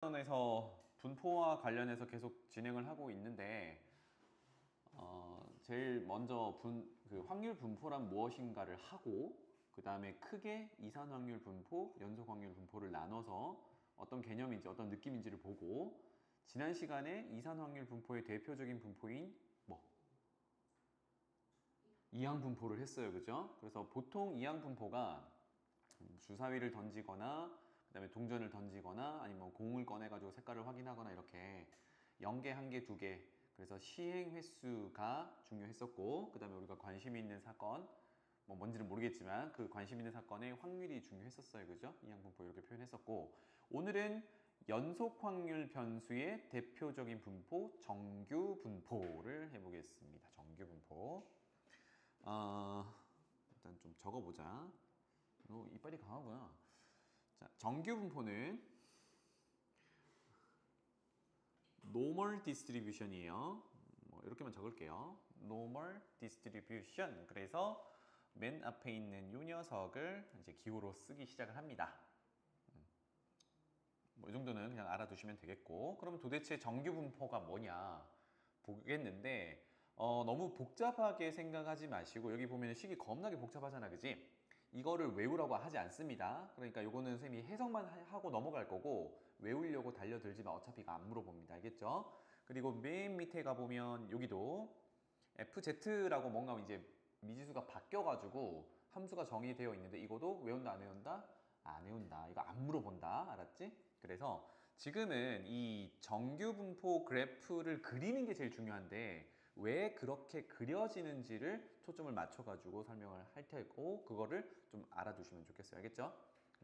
에서 분포와 관련해서 계속 진행을 하고 있는데 제일 먼저 확률 분포란 무엇인가를 하고 그 다음에 크게 이산 확률 분포, 연속 확률 분포를 나눠서 어떤 개념인지 어떤 느낌인지를 보고 지난 시간에 이산 확률 분포의 대표적인 분포인 이항 분포를 했어요. 그죠? 그래서 보통 이항 분포가 주사위를 던지거나 그 다음에 동전을 던지거나 아니면 공을 꺼내 가지고 색깔을 확인하거나 이렇게 0개, 1개, 2개 그래서 시행 횟수가 중요했었고 그 다음에 우리가 관심 있는 사건 뭔지는 모르겠지만 그 관심 있는 사건의 확률이 중요했었어요. 그죠? 이항 분포 이렇게 표현했었고 오늘은 연속 확률 변수의 대표적인 분포 정규 분포를 해보겠습니다. 정규 분포 일단 좀 적어보자. 너 이빨이 강하구나. 자, 정규 분포는 normal distribution이에요. 이렇게만 적을게요. normal distribution. 그래서 맨 앞에 있는 이 녀석을 이제 기호로 쓰기 시작을 합니다. 이 정도는 그냥 알아두시면 되겠고, 그러면 도대체 정규 분포가 뭐냐 보겠는데 너무 복잡하게 생각하지 마시고 여기 보면 식이 겁나게 복잡하잖아, 그지? 이거를 외우라고 하지 않습니다. 그러니까 요거는 선생님이 해석만 하고 넘어갈 거고 외우려고 달려들지만 어차피 이거 안 물어봅니다. 알겠죠? 그리고 맨 밑에 가보면 여기도 FZ라고 뭔가 이제 미지수가 바뀌어가지고 함수가 정의되어 있는데 이것도 외운다 안 외운다? 안 외운다. 이거 안 물어본다. 알았지? 그래서 지금은 이 정규 분포 그래프를 그리는 게 제일 중요한데 왜 그렇게 그려지는지를 초점을 맞춰가지고 설명을 할 테고 그거를 좀 알아두시면 좋겠어요. 알겠죠?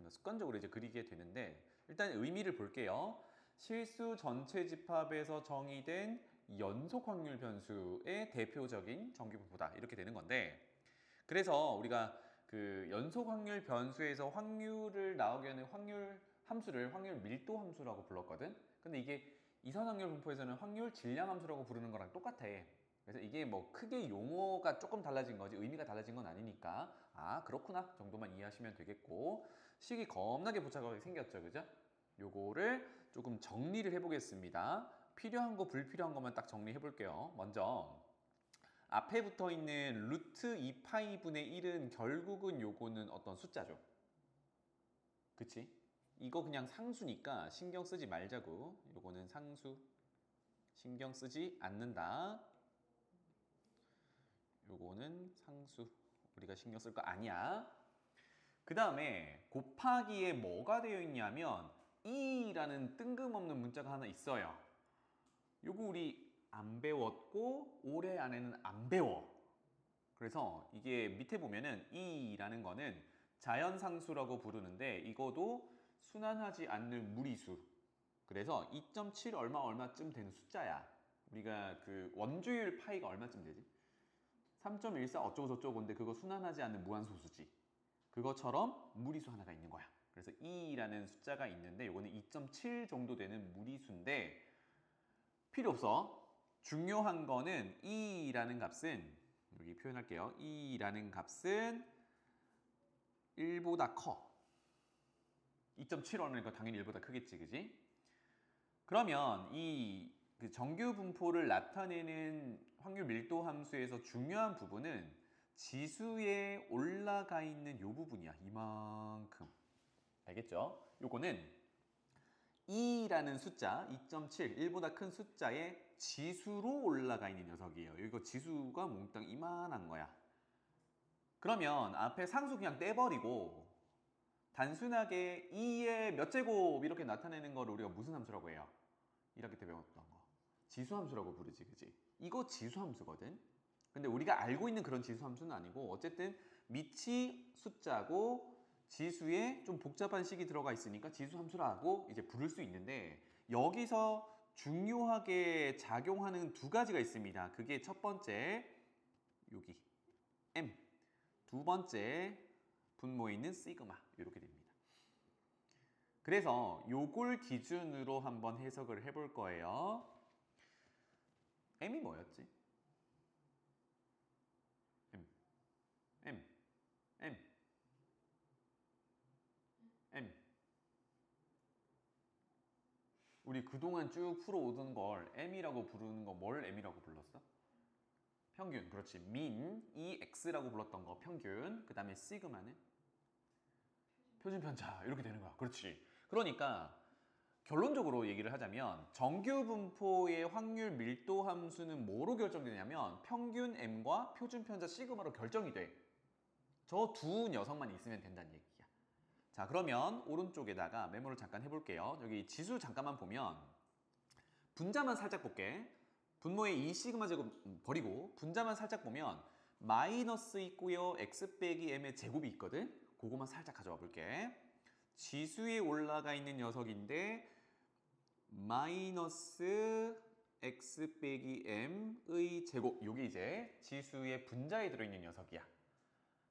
습관적으로 이제 그리게 되는데 일단 의미를 볼게요. 실수 전체 집합에서 정의된 연속 확률 변수의 대표적인 정규 분포다. 이렇게 되는 건데 그래서 우리가 그 연속 확률 변수에서 확률을 나오게 하는 확률 함수를 확률 밀도 함수라고 불렀거든. 근데 이게 이산 확률 분포에서는 확률 질량 함수라고 부르는 거랑 똑같아. 그래서 이게 뭐 크게 용어가 조금 달라진 거지 의미가 달라진 건 아니니까 아 그렇구나 정도만 이해하시면 되겠고 식이 겁나게 복잡하게 생겼죠. 그죠? 요거를 조금 정리를 해보겠습니다. 필요한 거 불필요한 것만 딱 정리해 볼게요. 먼저 앞에 붙어 있는 루트 2파이 분의 1은 결국은 요거는 어떤 숫자죠. 그치? 이거 그냥 상수니까 신경 쓰지 말자고. 요거는 상수. 신경 쓰지 않는다. 요거는 상수. 우리가 신경 쓸 거 아니야. 그 다음에 곱하기에 뭐가 되어 있냐면 2라는 뜬금없는 문자가 하나 있어요. 요거 우리 안 배웠고 올해 안에는 안 배워. 그래서 이게 밑에 보면은 2라는 거는 자연상수라고 부르는데 이거도 순환하지 않는 무리수. 그래서 2.7 얼마쯤 되는 숫자야. 우리가 그 원주율 파이가 얼마쯤 되지? 3.14 어쩌고저쩌고인데 그거 순환하지 않는 무한소수지. 그것처럼 무리수 하나가 있는 거야. 그래서 2라는 숫자가 있는데 이거는 2.7 정도 되는 무리수인데 필요 없어. 중요한 거는 2라는 값은 여기 표현할게요. 2라는 값은 1보다 커. 2.75니까 당연히 1보다 크겠지, 그지? 그러면 그 정규 분포를 나타내는 확률 밀도 함수에서 중요한 부분은 지수에 올라가 있는 이 부분이야. 이만큼. 알겠죠? 요거는 2라는 숫자, 2.7, 1보다 큰 숫자의 지수로 올라가 있는 녀석이에요. 이거 지수가 몽땅 이만한 거야. 그러면 앞에 상수 그냥 떼버리고 단순하게 2의 몇 제곱 이렇게 나타내는 거를 우리가 무슨 함수라고 해요? 1학기 때 배웠던 거. 지수함수라고 부르지, 그지? 이거 지수함수거든? 근데 우리가 알고 있는 그런 지수함수는 아니고 어쨌든 밑이 숫자고 지수에 좀 복잡한 식이 들어가 있으니까 지수함수라고 이제 부를 수 있는데 여기서 중요하게 작용하는 두 가지가 있습니다. 그게 첫 번째 여기 M 두 번째 분모에 있는 시그마 이렇게 됩니다. 그래서 요걸 기준으로 한번 해석을 해볼 거예요. M이 뭐였지? M, M, M, M. 우리 그동안 쭉 풀어오던 걸 m이라고 부르는 거 뭘 m이라고 불렀어? 평균. 그렇지. mean, ex라고 불렀던 거 평균. 그 다음에 시그마는 표준 편차. 이렇게 되는 거야. 그렇지. 그러니까 결론적으로 얘기를 하자면 정규 분포의 확률 밀도 함수는 뭐로 결정되냐면 평균 m과 표준 편차 시그마로 결정이 돼. 저 두 녀석만 있으면 된다는 얘기야. 자, 그러면 오른쪽에다가 메모를 잠깐 해볼게요. 여기 지수 잠깐만 보면 분자만 살짝 볼게. 분모의 2 시그마 제곱 버리고 분자만 살짝 보면 마이너스 있고요. x 빼기 m의 제곱이 있거든. 그거만 살짝 가져와 볼게. 지수에 올라가 있는 녀석인데 마이너스 x 빼기 m의 제곱. 이게 이제 지수의 분자에 들어있는 녀석이야.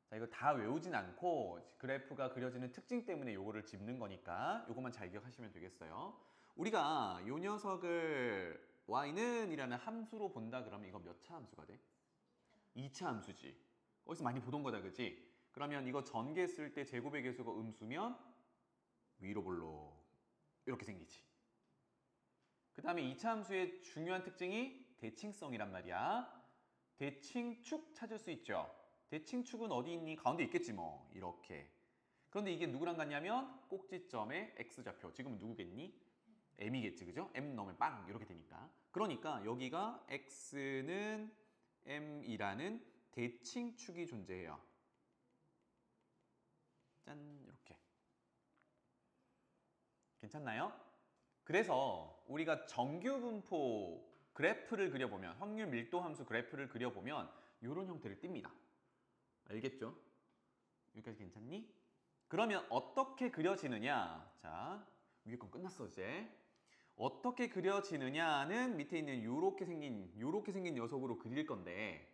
자, 이거 다 외우진 않고 그래프가 그려지는 특징 때문에 요거를 짚는 거니까 요것만 잘 기억하시면 되겠어요. 우리가 요 녀석을 y는 이라는 함수로 본다 그러면 이거 몇 차 함수가 돼? 2차 함수지. 어디서 많이 보던 거다, 그치? 그러면 이거 전개 쓸 때 제곱의 개수가 음수면 위로 볼록 이렇게 생기지. 그 다음에 2차 함수의 중요한 특징이 대칭성이란 말이야. 대칭축 찾을 수 있죠. 대칭축은 어디 있니? 가운데 있겠지 뭐. 이렇게. 그런데 이게 누구랑 같냐면 꼭지점의 x좌표. 지금은 누구겠니? m이겠지, 그죠? m 넣으면 빵 이렇게 되니까. 그러니까 여기가 x는 m이라는 대칭축이 존재해요. 짠, 이렇게. 괜찮나요? 그래서 우리가 정규 분포 그래프를 그려보면 확률 밀도 함수 그래프를 그려보면 이런 형태를 띱니다. 알겠죠? 여기까지 괜찮니? 그러면 어떻게 그려지느냐? 자, 위에 건 끝났어 이제. 어떻게 그려지느냐는 밑에 있는 요렇게 생긴 녀석으로 그릴 건데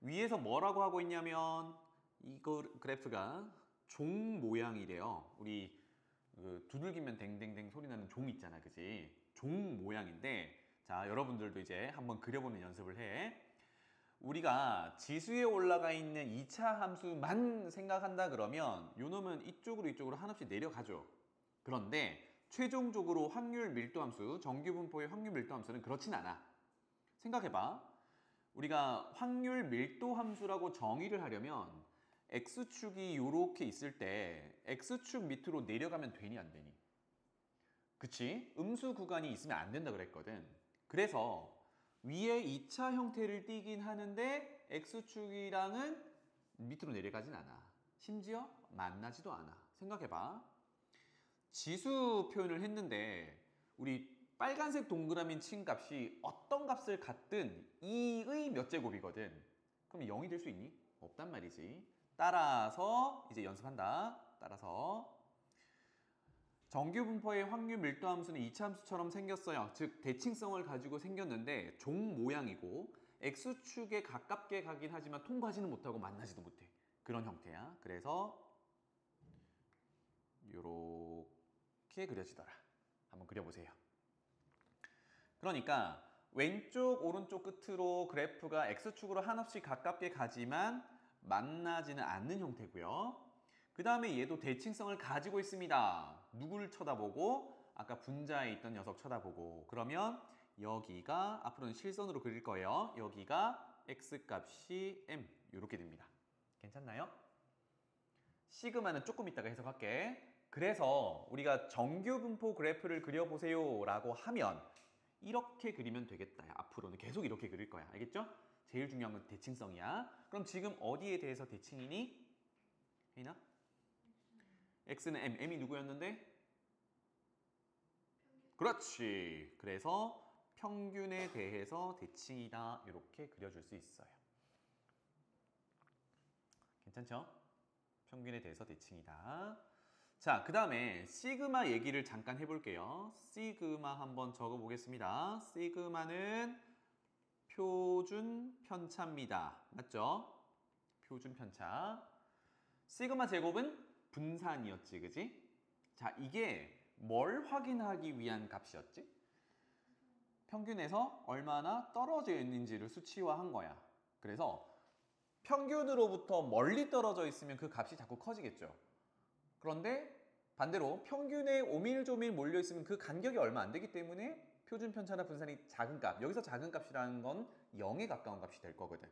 위에서 뭐라고 하고 있냐면 이거 그래프가 종 모양이래요. 우리 그 두들기면 댕댕댕 소리 나는 종 있잖아, 그지? 종 모양인데, 자, 여러분들도 이제 한번 그려보는 연습을 해. 우리가 지수에 올라가 있는 2차 함수만 생각한다 그러면 요 놈은 이쪽으로 한없이 내려가죠. 그런데 최종적으로 확률 밀도 함수, 정규 분포의 확률 밀도 함수는 그렇진 않아. 생각해봐. 우리가 확률 밀도 함수라고 정의를 하려면 x축이 이렇게 있을 때 x축 밑으로 내려가면 되니 안 되니? 그치? 음수 구간이 있으면 안 된다 그랬거든. 그래서 위에 2차 형태를 띠긴 하는데 x축이랑은 밑으로 내려가진 않아. 심지어 만나지도 않아. 생각해봐. 지수 표현을 했는데 우리 빨간색 동그라미 친 값이 어떤 값을 갖든 2의 몇 제곱이거든. 그럼 0이 될 수 있니? 없단 말이지. 따라서 이제 연습한다. 따라서 정규 분포의 확률 밀도 함수는 2차 함수처럼 생겼어요. 즉 대칭성을 가지고 생겼는데 종 모양이고 x축에 가깝게 가긴 하지만 통과하지는 못하고 만나지도 못해. 그런 형태야. 그래서 이렇게 그려지더라. 한번 그려보세요. 그러니까 왼쪽 오른쪽 끝으로 그래프가 x축으로 한없이 가깝게 가지만 만나지는 않는 형태고요. 그 다음에 얘도 대칭성을 가지고 있습니다. 누구를 쳐다보고? 아까 분자에 있던 녀석 쳐다보고. 그러면 여기가 앞으로는 실선으로 그릴 거예요. 여기가 x값이 m 이렇게 됩니다. 괜찮나요? 시그마는 조금 이따가 해석할게. 그래서 우리가 정규 분포 그래프를 그려보세요 라고 하면 이렇게 그리면 되겠다. 앞으로는 계속 이렇게 그릴 거야. 알겠죠? 제일 중요한 건 대칭성이야. 그럼 지금 어디에 대해서 대칭이니? 혜인아? x는 m, m이 누구였는데? 그렇지. 그래서 평균에 대해서 대칭이다. 이렇게 그려줄 수 있어요. 괜찮죠? 평균에 대해서 대칭이다. 자, 그 다음에 시그마 얘기를 잠깐 해볼게요. 시그마 한번 적어보겠습니다. 시그마는 표준 편차입니다. 맞죠? 표준 편차. 시그마 제곱은 분산이었지, 그지? 자, 이게 뭘 확인하기 위한 값이었지? 평균에서 얼마나 떨어져 있는지를 수치화한 거야. 그래서 평균으로부터 멀리 떨어져 있으면 그 값이 자꾸 커지겠죠. 그런데 반대로 평균에 오밀조밀 몰려있으면 그 간격이 얼마 안 되기 때문에 표준 편차나 분산이 작은 값, 여기서 작은 값이라는 건 0에 가까운 값이 될 거거든.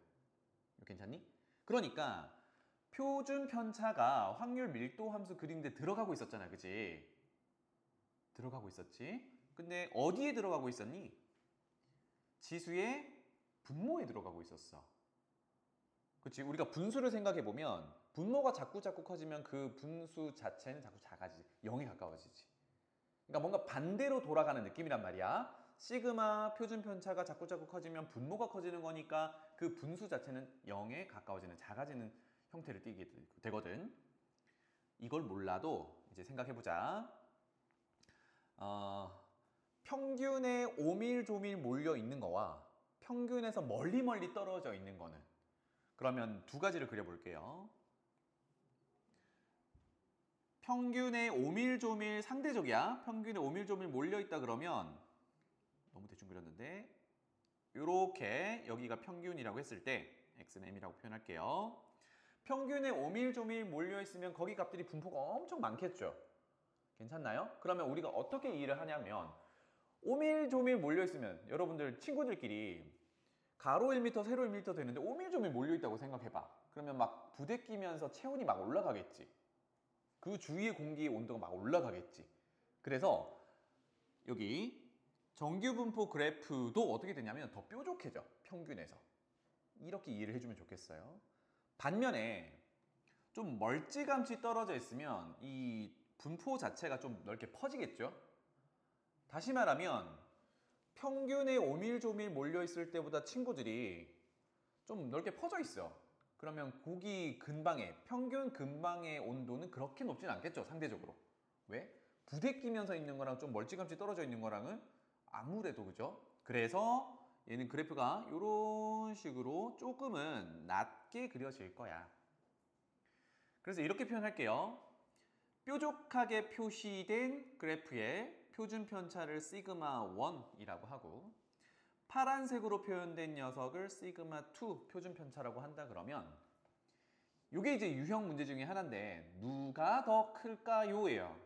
괜찮니? 그러니까 표준 편차가 확률 밀도 함수 그리는데 들어가고 있었잖아, 그지? 들어가고 있었지? 근데 어디에 들어가고 있었니? 지수의 분모에 들어가고 있었어. 그치? 우리가 분수를 생각해보면 분모가 자꾸 커지면 그 분수 자체는 자꾸 작아지지. 0에 가까워지지. 그러니까 뭔가 반대로 돌아가는 느낌이란 말이야. 시그마 표준 편차가 자꾸 커지면 분모가 커지는 거니까 그 분수 자체는 0에 가까워지는, 작아지는 형태를 띠게 되거든. 이걸 몰라도 이제 생각해보자. 평균에 오밀조밀 몰려 있는 거와 평균에서 멀리 떨어져 있는 거는, 그러면 두 가지를 그려볼게요. 평균에 오밀조밀 상대적이야. 평균에 오밀조밀 몰려있다 그러면, 너무 대충 그렸는데, 이렇게 여기가 평균이라고 했을 때 x는 m이라고 표현할게요. 평균에 오밀조밀 몰려있으면 거기 값들이 분포가 엄청 많겠죠. 괜찮나요? 그러면 우리가 어떻게 이해를 하냐면, 오밀조밀 몰려있으면 여러분들 친구들끼리 가로 1m, 세로 1m 되는데 오밀조밀 몰려있다고 생각해봐. 그러면 막 부대끼면서 체온이 막 올라가겠지. 그 주위의 공기의 온도가 막 올라가겠지. 그래서 여기 정규분포 그래프도 어떻게 되냐면 더 뾰족해져, 평균에서. 이렇게 이해를 해주면 좋겠어요. 반면에 좀 멀찌감치 떨어져 있으면 이 분포 자체가 좀 넓게 퍼지겠죠. 다시 말하면 평균에 오밀조밀 몰려있을 때보다 친구들이 좀 넓게 퍼져 있어. 그러면 고기 근방에, 평균 근방의 온도는 그렇게 높진 않겠죠, 상대적으로. 왜? 부대끼면서 있는 거랑 좀 멀찌감치 떨어져 있는 거랑은 아무래도, 그죠? 그래서 얘는 그래프가 이런 식으로 조금은 낮게 그려질 거야. 그래서 이렇게 표현할게요. 뾰족하게 표시된 그래프의 표준 편차를 시그마 1이라고 하고, 파란색으로 표현된 녀석을 시그마 2 표준 편차라고 한다 그러면, 이게 이제 유형 문제 중에 하나인데 누가 더 클까요? 예요.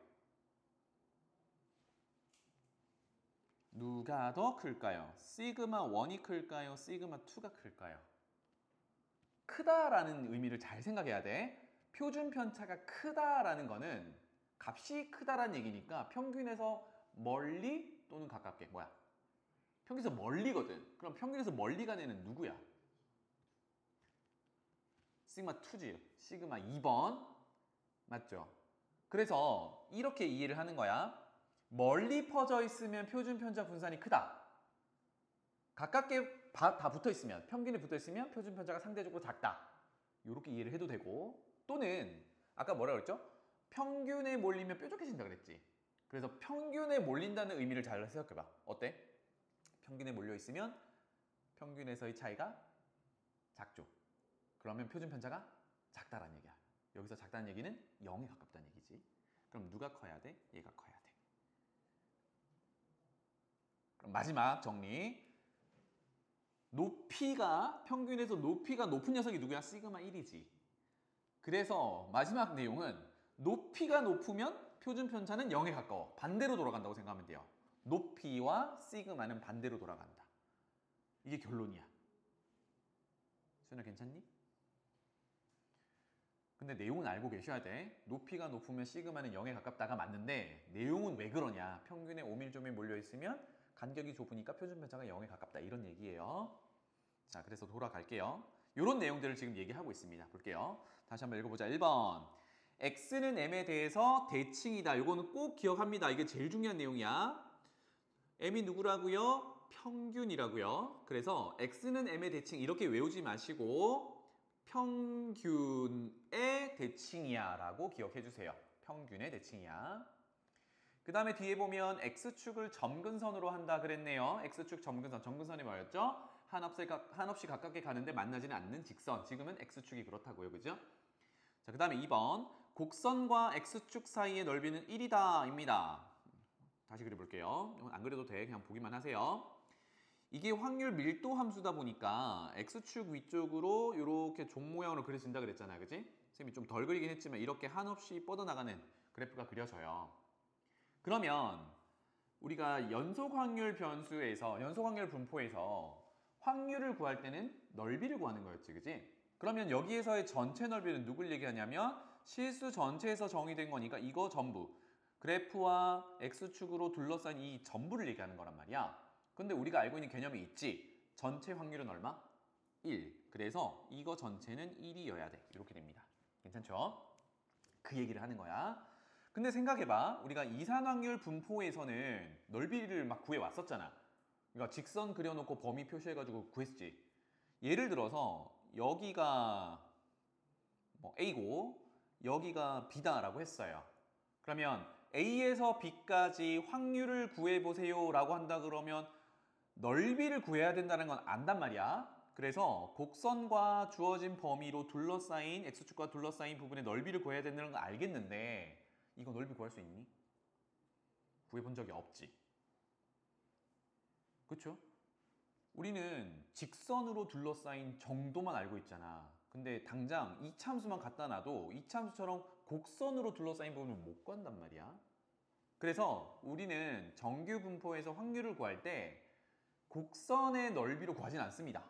누가 더 클까요? 시그마 1이 클까요? 시그마 2가 클까요? 크다라는 의미를 잘 생각해야 돼. 표준 편차가 크다라는 거는 값이 크다라는 얘기니까 평균에서 멀리 또는 가깝게, 뭐야? 평균에서 멀리거든. 그럼 평균에서 멀리 간 애는 누구야? 시그마 2지. 시그마 2번. 맞죠? 그래서 이렇게 이해를 하는 거야. 멀리 퍼져 있으면 표준 편차 분산이 크다. 가깝게 다 붙어 있으면, 평균에 붙어 있으면 표준 편차가 상대적으로 작다. 이렇게 이해를 해도 되고, 또는 아까 뭐라 그랬죠? 평균에 몰리면 뾰족해진다 그랬지. 그래서 평균에 몰린다는 의미를 잘 생각해봐. 어때? 평균에 몰려 있으면 평균에서의 차이가 작죠. 그러면 표준 편차가 작다라는 얘기야. 여기서 작다는 얘기는 0에 가깝다는 얘기지. 그럼 누가 커야 돼? 얘가 커야 돼. 그럼 마지막 정리. 높이가, 평균에서 높이가 높은 녀석이 누구야? 시그마 1이지. 그래서 마지막 내용은 높이가 높으면 표준 편차는 0에 가까워. 반대로 돌아간다고 생각하면 돼요. 높이와 시그마는 반대로 돌아간다. 이게 결론이야. 수연아 괜찮니? 근데 내용은 알고 계셔야 돼. 높이가 높으면 시그마는 0에 가깝다가 맞는데, 내용은 왜 그러냐? 평균에 오밀조밀 몰려있으면 간격이 좁으니까 표준 편차가 0에 가깝다, 이런 얘기예요. 자, 그래서 돌아갈게요. 이런 내용들을 지금 얘기하고 있습니다. 볼게요. 다시 한번 읽어보자. 1번. x는 m에 대해서 대칭이다. 이거는 꼭 기억합니다. 이게 제일 중요한 내용이야. m이 누구라고요? 평균이라고요. 그래서 x는 m의 대칭, 이렇게 외우지 마시고 평균의 대칭이야 라고 기억해 주세요. 평균의 대칭이야. 그 다음에 뒤에 보면 x축을 점근선으로 한다 그랬네요. x축 점근선, 점근선이 뭐였죠? 한없이 가깝게 가는데 만나지는 않는 직선. 지금은 x축이 그렇다고요, 그죠? 자, 그 다음에 2번. 곡선과 x축 사이의 넓이는 1이다 입니다. 다시 그려볼게요. 이건 안 그려도 돼. 그냥 보기만 하세요. 이게 확률 밀도 함수다 보니까 x축 위쪽으로 이렇게 종 모양으로 그려진다 그랬잖아요, 그지? 선생님이 좀 덜 그리긴 했지만 이렇게 한없이 뻗어나가는 그래프가 그려져요. 그러면 우리가 연속 확률 변수에서, 연속 확률 분포에서 확률을 구할 때는 넓이를 구하는 거였지, 그지? 그러면 여기에서의 전체 넓이는 누굴 얘기하냐면 실수 전체에서 정의된 거니까 이거 전부, 그래프와 x축으로 둘러싼 이 전부를 얘기하는 거란 말이야. 근데 우리가 알고 있는 개념이 있지. 전체 확률은 얼마? 1. 그래서 이거 전체는 1이어야 돼. 이렇게 됩니다. 괜찮죠? 그 얘기를 하는 거야. 근데 생각해봐. 우리가 이산확률 분포에서는 넓이를 막 구해왔었잖아. 그러니까 직선 그려놓고 범위 표시해가지고 구했지. 예를 들어서 여기가 뭐 A고 여기가 B다라고 했어요. 그러면 A에서 B까지 확률을 구해보세요 라고 한다 그러면 넓이를 구해야 된다는 건 안단 말이야. 그래서 곡선과 주어진 범위로 둘러싸인 X축과 둘러싸인 부분의 넓이를 구해야 된다는 건 알겠는데 이거 넓이 구할 수 있니? 구해본 적이 없지. 그렇죠? 우리는 직선으로 둘러싸인 정도만 알고 있잖아. 근데 당장 이참수만 갖다 놔도 이참수처럼 곡선으로 둘러싸인 부분을 못 구한단 말이야. 그래서 우리는 정규 분포에서 확률을 구할 때 곡선의 넓이로 구하진 않습니다.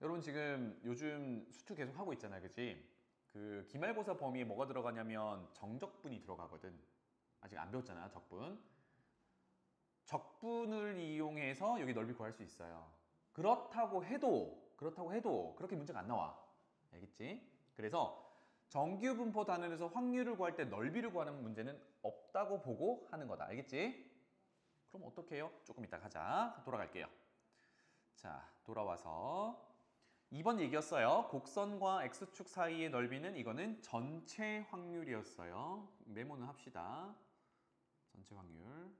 여러분 지금 요즘 수투 계속 하고 있잖아요, 그치? 그 기말고사 범위에 뭐가 들어가냐면 정적분이 들어가거든. 아직 안 배웠잖아, 적분. 적분을 이용해서 여기 넓이 구할 수 있어요. 그렇다고 해도 그렇게 문제가 안 나와. 알겠지? 그래서 정규 분포 단원에서 확률을 구할 때 넓이를 구하는 문제는 없다고 보고 하는 거다. 알겠지? 그럼 어떻게 해요? 조금 이따 가자. 돌아갈게요. 자, 돌아와서 2번 얘기였어요. 곡선과 X축 사이의 넓이는 이거는 전체 확률이었어요. 메모는 합시다. 전체 확률.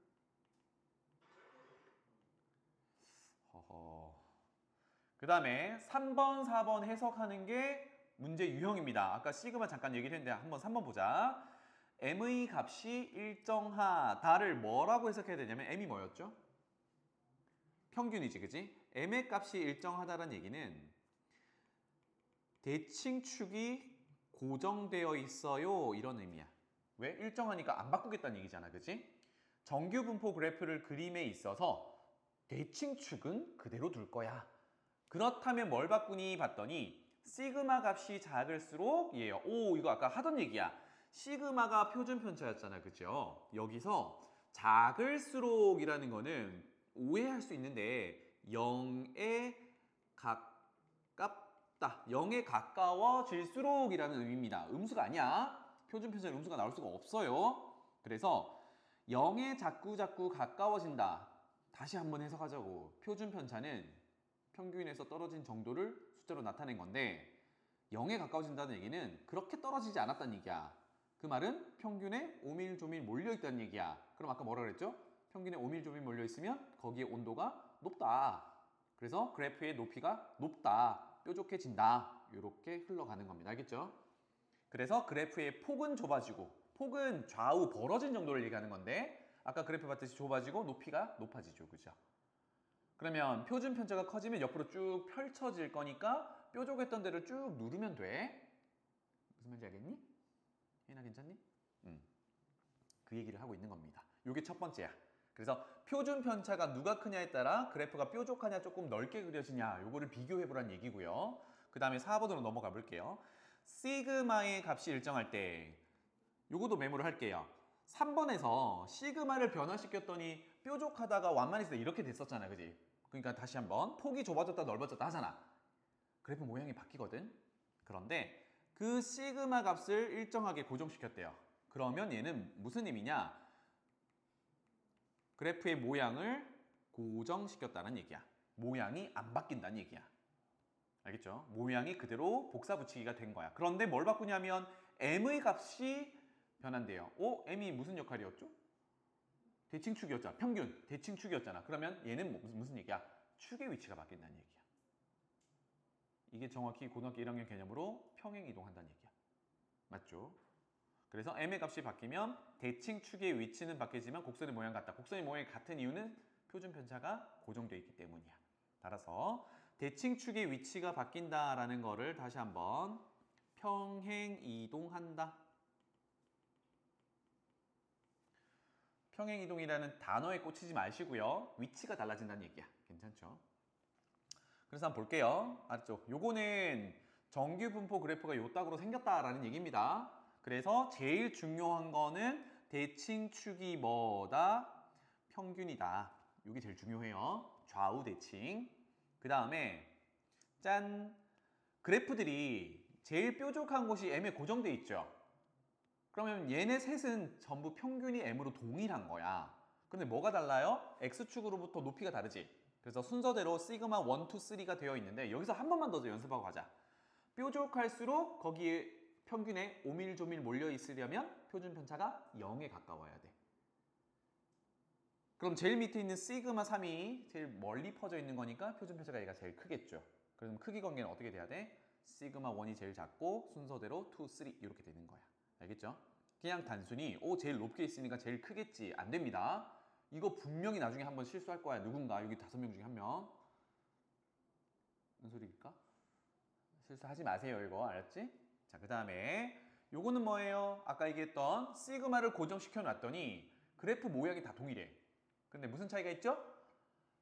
그 다음에 3번, 4번 해석하는 게 문제 유형입니다. 아까 시그마 잠깐 얘기를 했는데 한번 3번 보자. m의 값이 일정하다를 뭐라고 해석해야 되냐면 m이 뭐였죠? 평균이지, 그지? m의 값이 일정하다는 얘기는 대칭축이 고정되어 있어요, 이런 의미야. 왜? 일정하니까 안 바꾸겠다는 얘기잖아, 그지? 정규 분포 그래프를 그림에 있어서 대칭축은 그대로 둘 거야. 그렇다면 뭘 바꾸니 봤더니 시그마 값이 작을수록 얘요. 오, 이거 아까 하던 얘기야. 시그마가 표준 편차였잖아, 그죠? 여기서 작을수록이라는 거는 오해할 수 있는데 0에 가깝다. 0에 가까워질수록이라는 의미입니다. 음수가 아니야. 표준 편차는 음수가 나올 수가 없어요. 그래서 0에 자꾸 가까워진다. 다시 한번 해석하자고. 표준 편차는 평균에서 떨어진 정도를 숫자로 나타낸 건데 0에 가까워진다는 얘기는 그렇게 떨어지지 않았다는 얘기야. 그 말은 평균에 오밀조밀 몰려있다는 얘기야. 그럼 아까 뭐라 그랬죠? 평균에 오밀조밀 몰려있으면 거기에 온도가 높다. 그래서 그래프의 높이가 높다. 뾰족해진다. 이렇게 흘러가는 겁니다. 알겠죠? 그래서 그래프의 폭은 좁아지고 폭은 좌우 벌어진 정도를 얘기하는 건데 아까 그래프 봤듯이 좁아지고 높이가 높아지죠. 그죠? 그러면 표준 편차가 커지면 옆으로 쭉 펼쳐질 거니까 뾰족했던 데를 쭉 누르면 돼. 무슨 말인지 알겠니? 혜인아 괜찮니? 그 얘기를 하고 있는 겁니다. 이게 첫 번째야. 그래서 표준 편차가 누가 크냐에 따라 그래프가 뾰족하냐 조금 넓게 그려지냐 요거를 비교해보란 얘기고요. 그 다음에 4번으로 넘어가 볼게요. 시그마의 값이 일정할 때 요것도 메모를 할게요. 3번에서 시그마를 변화시켰더니 뾰족하다가 완만해서 이렇게 됐었잖아, 그지? 그러니까 다시 한번 폭이 좁아졌다 넓어졌다 하잖아. 그래프 모양이 바뀌거든. 그런데 그 시그마 값을 일정하게 고정시켰대요. 그러면 얘는 무슨 의미냐? 그래프의 모양을 고정시켰다는 얘기야. 모양이 안 바뀐다는 얘기야. 알겠죠? 모양이 그대로 복사 붙이기가 된 거야. 그런데 뭘 바꾸냐면 m의 값이 변한대요. m이 무슨 역할이었죠? 대칭축이었잖아. 평균, 대칭축이었잖아. 그러면 얘는 무슨 얘기야? 축의 위치가 바뀐다는 얘기야. 이게 정확히 고등학교 1학년 개념으로 평행 이동한다는 얘기야. 맞죠? 그래서 m의 값이 바뀌면 대칭축의 위치는 바뀌지만 곡선의 모양 같다. 곡선의 모양이 같은 이유는 표준 편차가 고정되어 있기 때문이야. 따라서 대칭축의 위치가 바뀐다라는 거를 다시 한번 평행 이동한다. 평행이동이라는 단어에 꽂히지 마시고요. 위치가 달라진다는 얘기야. 괜찮죠? 그래서 한번 볼게요. 아래쪽. 요거는 정규 분포 그래프가 요따구로 생겼다라는 얘기입니다. 그래서 제일 중요한 거는 대칭축이 뭐다? 평균이다. 이게 제일 중요해요. 좌우 대칭. 그 다음에 짠! 그래프들이 제일 뾰족한 곳이 M에 고정돼 있죠. 그러면 얘네 셋은 전부 평균이 M으로 동일한 거야. 근데 뭐가 달라요? X축으로부터 높이가 다르지. 그래서 순서대로 시그마 1, 2, 3가 되어 있는데 여기서 한 번만 더 연습하고 가자. 뾰족할수록 거기에 평균에 오밀조밀 몰려 있으려면 표준 편차가 0에 가까워야 돼. 그럼 제일 밑에 있는 시그마 3이 제일 멀리 퍼져 있는 거니까 표준 편차가 얘가 제일 크겠죠. 그럼 크기 관계는 어떻게 돼야 돼? 시그마 1이 제일 작고 순서대로 2, 3 이렇게 되는 거야. 알겠죠? 그냥 단순히 제일 높게 있으니까 제일 크겠지. 안 됩니다. 이거 분명히 나중에 한번 실수할 거야. 누군가 여기 5명 중에 한 명. 무슨 소리일까? 실수하지 마세요. 이거 알았지? 자, 그 다음에 요거는 뭐예요? 아까 얘기했던 시그마를 고정시켜 놨더니 그래프 모양이 다 동일해. 근데 무슨 차이가 있죠?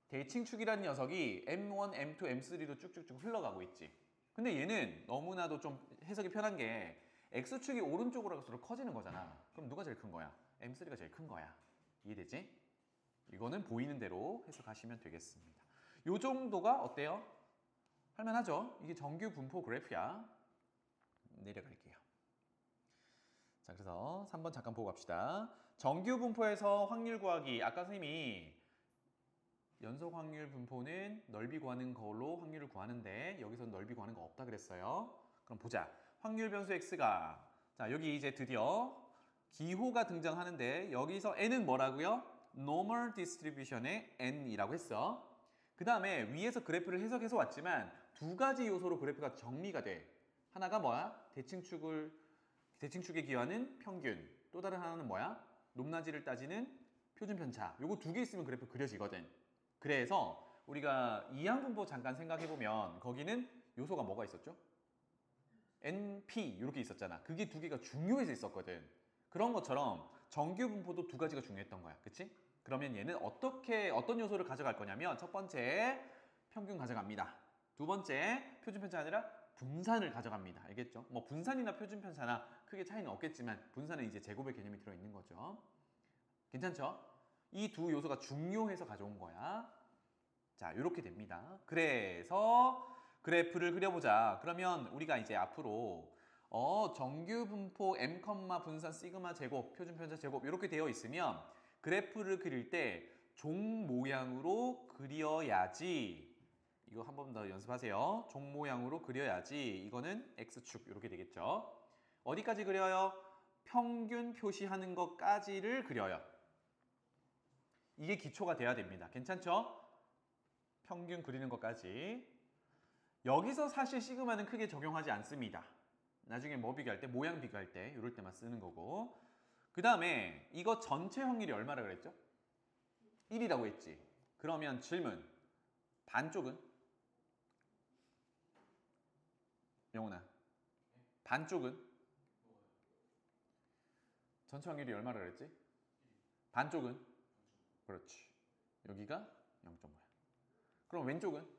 대칭축이라는 녀석이 M1, M2, M3로 쭉쭉쭉 흘러가고 있지. 근데 얘는 너무나도 좀 해석이 편한 게 X축이 오른쪽으로 갈수록 커지는 거잖아. 그럼 누가 제일 큰 거야? M3가 제일 큰 거야. 이해되지? 이거는 보이는 대로 해석하시면 되겠습니다. 요 정도가 어때요? 할만하죠? 이게 정규 분포 그래프야. 내려갈게요. 자, 그래서 3번 잠깐 보고 갑시다. 정규 분포에서 확률 구하기. 아까 선생님이 연속 확률 분포는 넓이 구하는 걸로 확률을 구하는데 여기서 넓이 구하는 거 없다 그랬어요. 그럼 보자. 확률 변수 x가 자, 여기 이제 드디어 기호가 등장하는데 여기서 n은 뭐라고요? normal distribution의 n이라고 했어. 그 다음에 위에서 그래프를 해석해서 왔지만 두 가지 요소로 그래프가 정리가 돼. 하나가 뭐야? 대칭축에 기여하는 평균. 또 다른 하나는 뭐야? 높낮이를 따지는 표준 편차. 요거 두 개 있으면 그래프 그려지거든. 그래서 우리가 이항분포 잠깐 생각해보면 거기는 요소가 뭐가 있었죠? NP 이렇게 있었잖아. 그게 두 개가 중요해서 있었거든. 그런 것처럼 정규 분포도 두 가지가 중요했던 거야. 그치? 그러면 얘는 어떤 요소를 가져갈 거냐면 첫 번째 평균 가져갑니다. 두 번째 표준 편차 아니라 분산을 가져갑니다. 알겠죠? 뭐 분산이나 표준 편차나 크게 차이는 없겠지만 분산은 이제 제곱의 개념이 들어있는 거죠. 괜찮죠? 이 두 요소가 중요해서 가져온 거야. 자, 이렇게 됩니다. 그래서 그래프를 그려보자. 그러면 우리가 이제 앞으로 정규 분포 M, 분산 시그마 제곱, 표준 편차 제곱 이렇게 되어 있으면 그래프를 그릴 때 종 모양으로 그려야지. 이거 한 번 더 연습하세요. 종 모양으로 그려야지. 이거는 X축 이렇게 되겠죠. 어디까지 그려요? 평균 표시하는 것까지를 그려요. 이게 기초가 돼야 됩니다. 괜찮죠? 평균 그리는 것까지. 여기서 사실 시그마는 크게 적용하지 않습니다. 나중에 뭐 비교할 때, 모양 비교할 때 이럴 때만 쓰는 거고. 그 다음에 이거 전체 확률이 얼마라 그랬죠? 1이라고 했지. 그러면 질문. 반쪽은? 영훈아. 반쪽은? 전체 확률이 얼마라 그랬지? 반쪽은? 그렇지. 여기가 0.5야. 그럼 왼쪽은?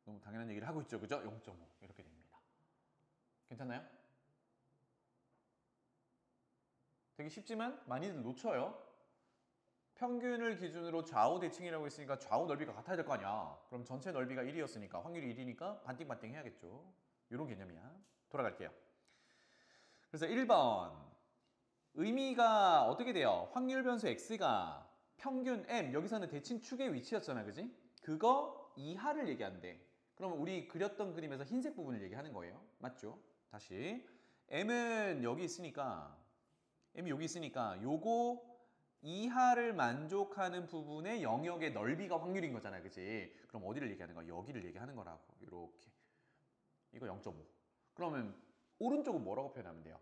너무 당연한 얘기를 하고 있죠. 그죠? 0.5 이렇게 됩니다. 괜찮나요? 되게 쉽지만 많이들 놓쳐요. 평균을 기준으로 좌우 대칭이라고 했으니까 좌우 넓이가 같아야 될 거 아니야. 그럼 전체 넓이가 1이었으니까 확률이 1이니까 반띵반띵 해야겠죠. 이런 개념이야. 돌아갈게요. 그래서 1번 의미가 어떻게 돼요? 확률 변수 x가 평균 m 여기서는 대칭축의 위치였잖아. 그지? 그거 이하를 얘기한대. 그럼 우리 그렸던 그림에서 흰색 부분을 얘기하는 거예요. 맞죠? 다시 m은 여기 있으니까 m이 여기 있으니까 요거 이하를 만족하는 부분의 영역의 넓이가 확률인 거잖아. 그치? 그럼 어디를 얘기하는 거야? 여기를 얘기하는 거라고. 이렇게. 이거 0.5. 그러면 오른쪽은 뭐라고 표현하면 돼요?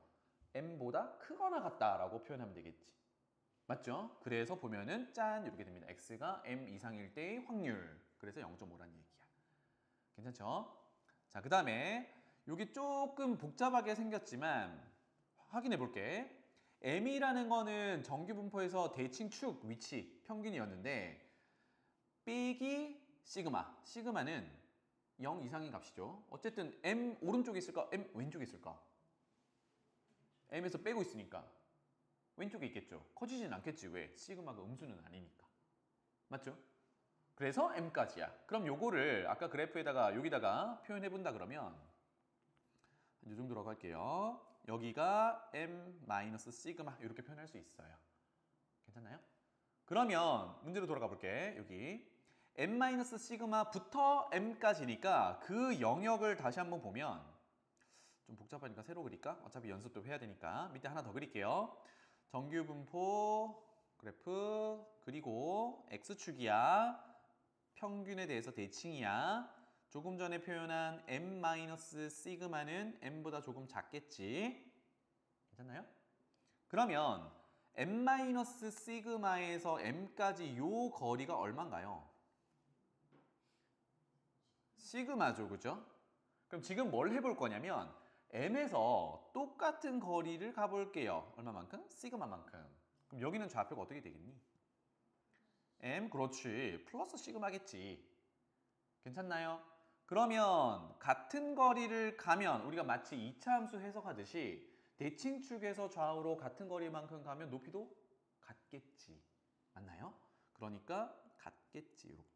m보다 크거나 같다라고 표현하면 되겠지. 맞죠? 그래서 보면은 짠 이렇게 됩니다. x가 m 이상일 때의 확률. 그래서 0.5라는 얘기야. 괜찮죠? 자, 그 다음에 여기 조금 복잡하게 생겼지만 확인해 볼게. m이라는 거는 정규 분포에서 대칭축 위치 평균이었는데 빼기 시그마. 시그마는 0 이상인 값이죠. 어쨌든 m 오른쪽에 있을까? m 왼쪽에 있을까? m에서 빼고 있으니까 왼쪽에 있겠죠. 커지진 않겠지. 왜? 시그마가 음수는 아니니까. 맞죠? 그래서 m까지야. 그럼 요거를 아까 그래프에다가 여기다가 표현해 본다 그러면 이 정도라고 할게요. 여기가 m 마이너스 시그마 이렇게 표현할 수 있어요. 괜찮나요? 그러면 문제로 돌아가 볼게. 여기 m 마이너스 시그마부터 m까지니까 그 영역을 다시 한번 보면 좀 복잡하니까 새로 그릴까? 어차피 연습도 해야 되니까 밑에 하나 더 그릴게요. 정규 분포 그래프 그리고 x축이야. 평균에 대해서 대칭이야. 조금 전에 표현한 m 마이너스 시그마는 m보다 조금 작겠지. 괜찮나요? 그러면 m 마이너스 시그마에서 m까지 요 거리가 얼마인가요? 시그마죠, 그죠? 그럼 지금 뭘 해볼 거냐면 m에서 똑같은 거리를 가볼게요. 얼마만큼? 시그마만큼. 그럼 여기는 좌표가 어떻게 되겠니? m, 그렇지. 플러스 시그마겠지. 괜찮나요? 그러면 같은 거리를 가면 우리가 마치 2차 함수 해석하듯이 대칭축에서 좌우로 같은 거리만큼 가면 높이도 같겠지. 맞나요? 그러니까 같겠지, 이렇게.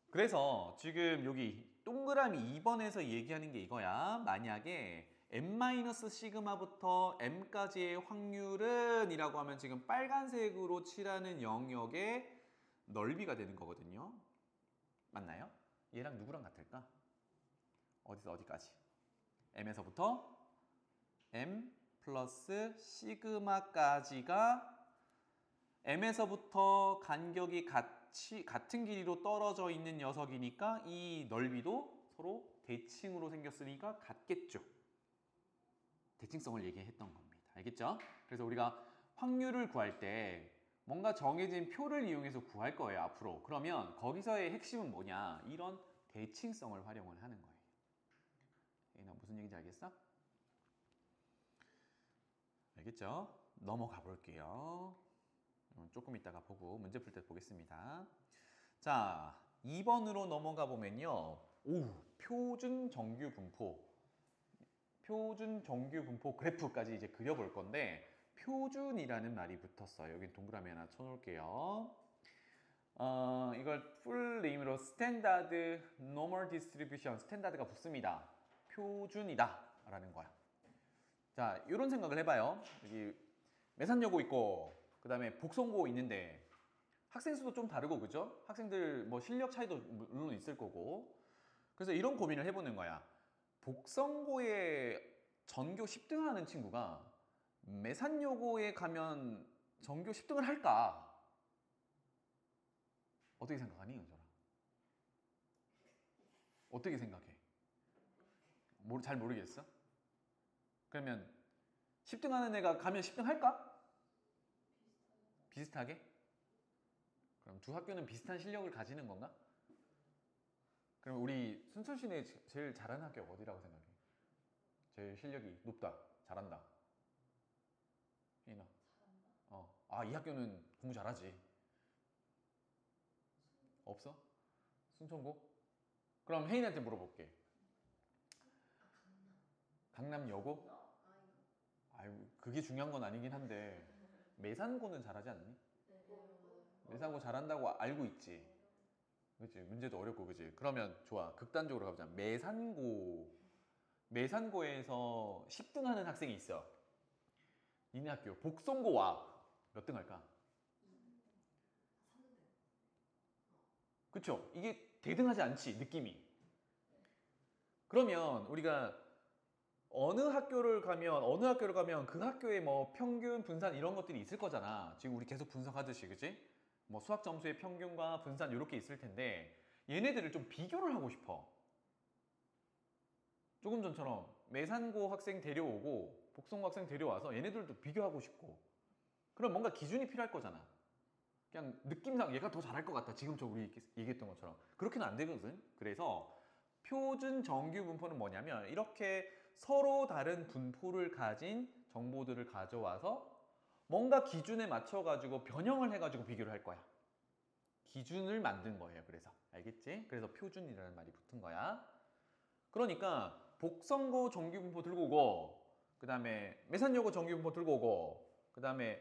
그래서 지금 여기 동그라미 2번에서 얘기하는 게 이거야. 만약에 m-시그마부터 m까지의 확률은 이라고 하면 지금 빨간색으로 칠하는 영역의 넓이가 되는 거거든요. 맞나요? 얘랑 누구랑 같을까? 어디서 어디까지? m에서부터 m 플러스 시그마까지가 m에서부터 간격이 같은 길이로 떨어져 있는 녀석이니까 이 넓이도 서로 대칭으로 생겼으니까 같겠죠. 대칭성을 얘기했던 겁니다. 알겠죠? 그래서 우리가 확률을 구할 때 뭔가 정해진 표를 이용해서 구할 거예요, 앞으로. 그러면 거기서의 핵심은 뭐냐? 이런 대칭성을 활용을 하는 거예요. 얘는 무슨 얘기인지 알겠어? 알겠죠? 넘어가 볼게요. 조금 이따가 보고 문제 풀 때 보겠습니다. 자, 2번으로 넘어가 보면요. 표준 정규 분포. 표준 정규 분포 그래프까지 이제 그려볼 건데 표준이라는 말이 붙었어요. 여기 동그라미 하나 쳐놓을게요. 이걸 풀 네임으로 스탠다드 노멀 디스트리뷰션 스탠다드가 붙습니다. 표준이다 라는 거야. 자, 이런 생각을 해봐요. 여기 매산여고 있고 그 다음에 복성고 있는데 학생 수도 좀 다르고 그죠? 학생들 뭐 실력 차이도 물론 있을 거고 그래서 이런 고민을 해보는 거야. 복성고에 전교 10등 하는 친구가 매산여고에 가면 전교 10등을 할까? 어떻게 생각하니, 은솔아? 어떻게 생각해? 잘 모르겠어? 그러면 10등 하는 애가 가면 10등 할까? 비슷하게? 그럼 두 학교는 비슷한 실력을 가지는 건가? 그럼 우리 순천시내 제일 잘하는 학교가 어디라고 생각해? 제일 실력이 높다, 잘한다. 혜인아. 이 학교는 공부 잘하지. 없어? 순천고? 그럼 혜인한테 물어볼게. 강남여고? 아유, 그게 중요한 건 아니긴 한데 매산고는 잘하지 않니? 매산고 잘한다고 알고 있지. 그치? 문제도 어렵고 그치? 그러면 좋아. 극단적으로 가보자. 매산고에서 10등 하는 학생이 있어. 니네 학교 복성고 와. 몇 등 할까? 그쵸? 이게 대등하지 않지, 느낌이. 그러면 우리가 어느 학교를 가면 그 학교의 뭐 평균, 분산 이런 것들이 있을 거잖아. 지금 우리 계속 분석하듯이, 그치? 뭐 수학 점수의 평균과 분산 이렇게 있을 텐데 얘네들을 좀 비교를 하고 싶어. 조금 전처럼 매산고 학생 데려오고 복성고 학생 데려와서 얘네들도 비교하고 싶고 그럼 뭔가 기준이 필요할 거잖아. 그냥 느낌상 얘가 더 잘할 것 같다. 지금 우리 얘기했던 것처럼. 그렇게는 안 되거든. 그래서 표준 정규 분포는 뭐냐면 이렇게 서로 다른 분포를 가진 정보들을 가져와서 뭔가 기준에 맞춰가지고 변형을 해가지고 비교를 할 거야. 기준을 만든 거예요. 그래서 알겠지? 그래서 표준이라는 말이 붙은 거야. 그러니까 복선거 정규분포 들고 오고, 그 다음에 매산여고 정규분포 들고 오고, 그 다음에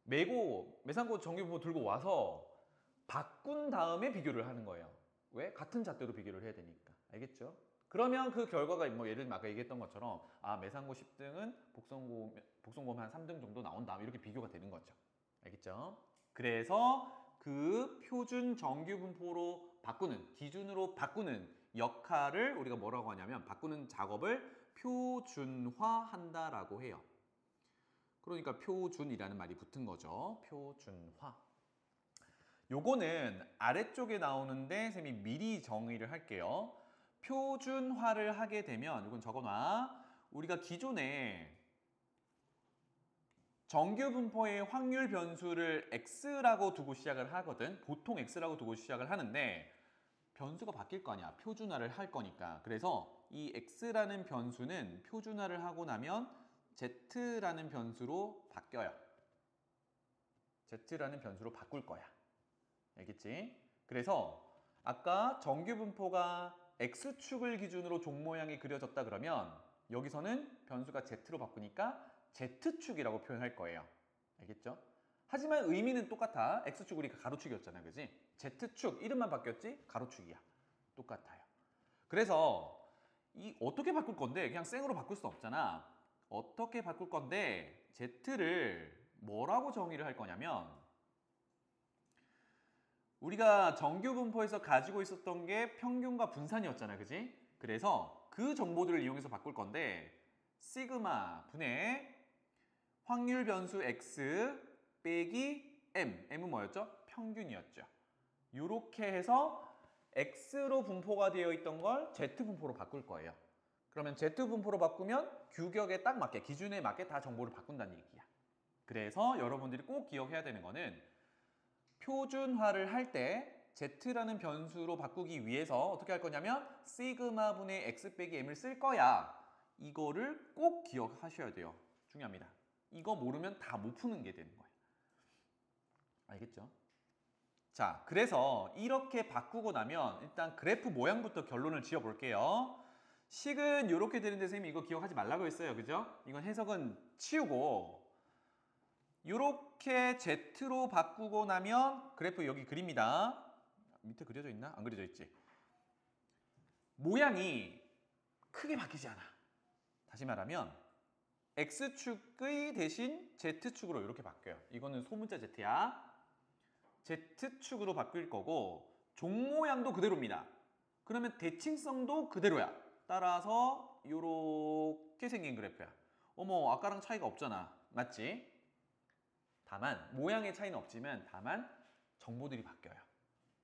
매산고 정규분포 들고 와서 바꾼 다음에 비교를 하는 거예요. 왜? 같은 잣대로 비교를 해야 되니까. 알겠죠? 그러면 그 결과가 뭐 예를 들면 아까 얘기했던 것처럼 매산고 10등은 복선고면 한 3등 정도 나온다. 이렇게 비교가 되는 거죠. 알겠죠? 그래서 그 표준 정규분포로 바꾸는, 기준으로 바꾸는 역할을 우리가 뭐라고 하냐면 바꾸는 작업을 표준화한다라고 해요. 그러니까 표준이라는 말이 붙은 거죠. 표준화. 요거는 아래쪽에 나오는데 쌤이 미리 정의를 할게요. 표준화를 하게 되면 이건 적어놔. 우리가 기존에 정규분포의 확률 변수를 x라고 두고 시작을 하거든. 보통 x라고 두고 시작을 하는데 변수가 바뀔 거 아니야. 표준화를 할 거니까. 그래서 이 x라는 변수는 표준화를 하고 나면 z라는 변수로 바뀌어요. z라는 변수로 바꿀 거야. 알겠지? 그래서 아까 정규분포가 x축을 기준으로 종 모양이 그려졌다 그러면 여기서는 변수가 z로 바꾸니까 z축이라고 표현할 거예요. 알겠죠? 하지만 의미는 똑같아. x축 우리가 가로축이었잖아. 그지? z축 이름만 바뀌었지 가로축이야. 똑같아요. 그래서 이 어떻게 바꿀 건데 그냥 생으로 바꿀 수 없잖아. 어떻게 바꿀 건데 z를 뭐라고 정의를 할 거냐면 우리가 정규분포에서 가지고 있었던 게 평균과 분산이었잖아. 그지? 그래서 그 정보들을 이용해서 바꿀 건데 시그마 분의 확률 변수 x 빼기 m은 뭐였죠? 평균이었죠. 이렇게 해서 x로 분포가 되어 있던 걸 z분포로 바꿀 거예요. 그러면 z분포로 바꾸면 규격에 딱 맞게, 기준에 맞게 다 정보를 바꾼다는 얘기야. 그래서 여러분들이 꼭 기억해야 되는 거는 표준화를 할 때 z라는 변수로 바꾸기 위해서 어떻게 할 거냐면 시그마 분의 x 빼기 m을 쓸 거야. 이거를 꼭 기억하셔야 돼요. 중요합니다. 이거 모르면 다 못 푸는 게 되는 거예요. 알겠죠? 자, 그래서 이렇게 바꾸고 나면 일단 그래프 모양부터 결론을 지어 볼게요. 식은 이렇게 되는데 선생님이 이거 기억하지 말라고 했어요. 그죠? 이건 해석은 치우고 이렇게 Z로 바꾸고 나면 그래프 여기 그립니다. 밑에 그려져 있나? 안 그려져 있지? 모양이 크게 바뀌지 않아. 다시 말하면 X축의 대신 Z축으로 이렇게 바뀌어요. 이거는 소문자 Z야. Z축으로 바뀔 거고 종 모양도 그대로입니다. 그러면 대칭성도 그대로야. 따라서 이렇게 생긴 그래프야. 어머, 아까랑 차이가 없잖아. 맞지? 다만 모양의 차이는 없지만 다만 정보들이 바뀌어요.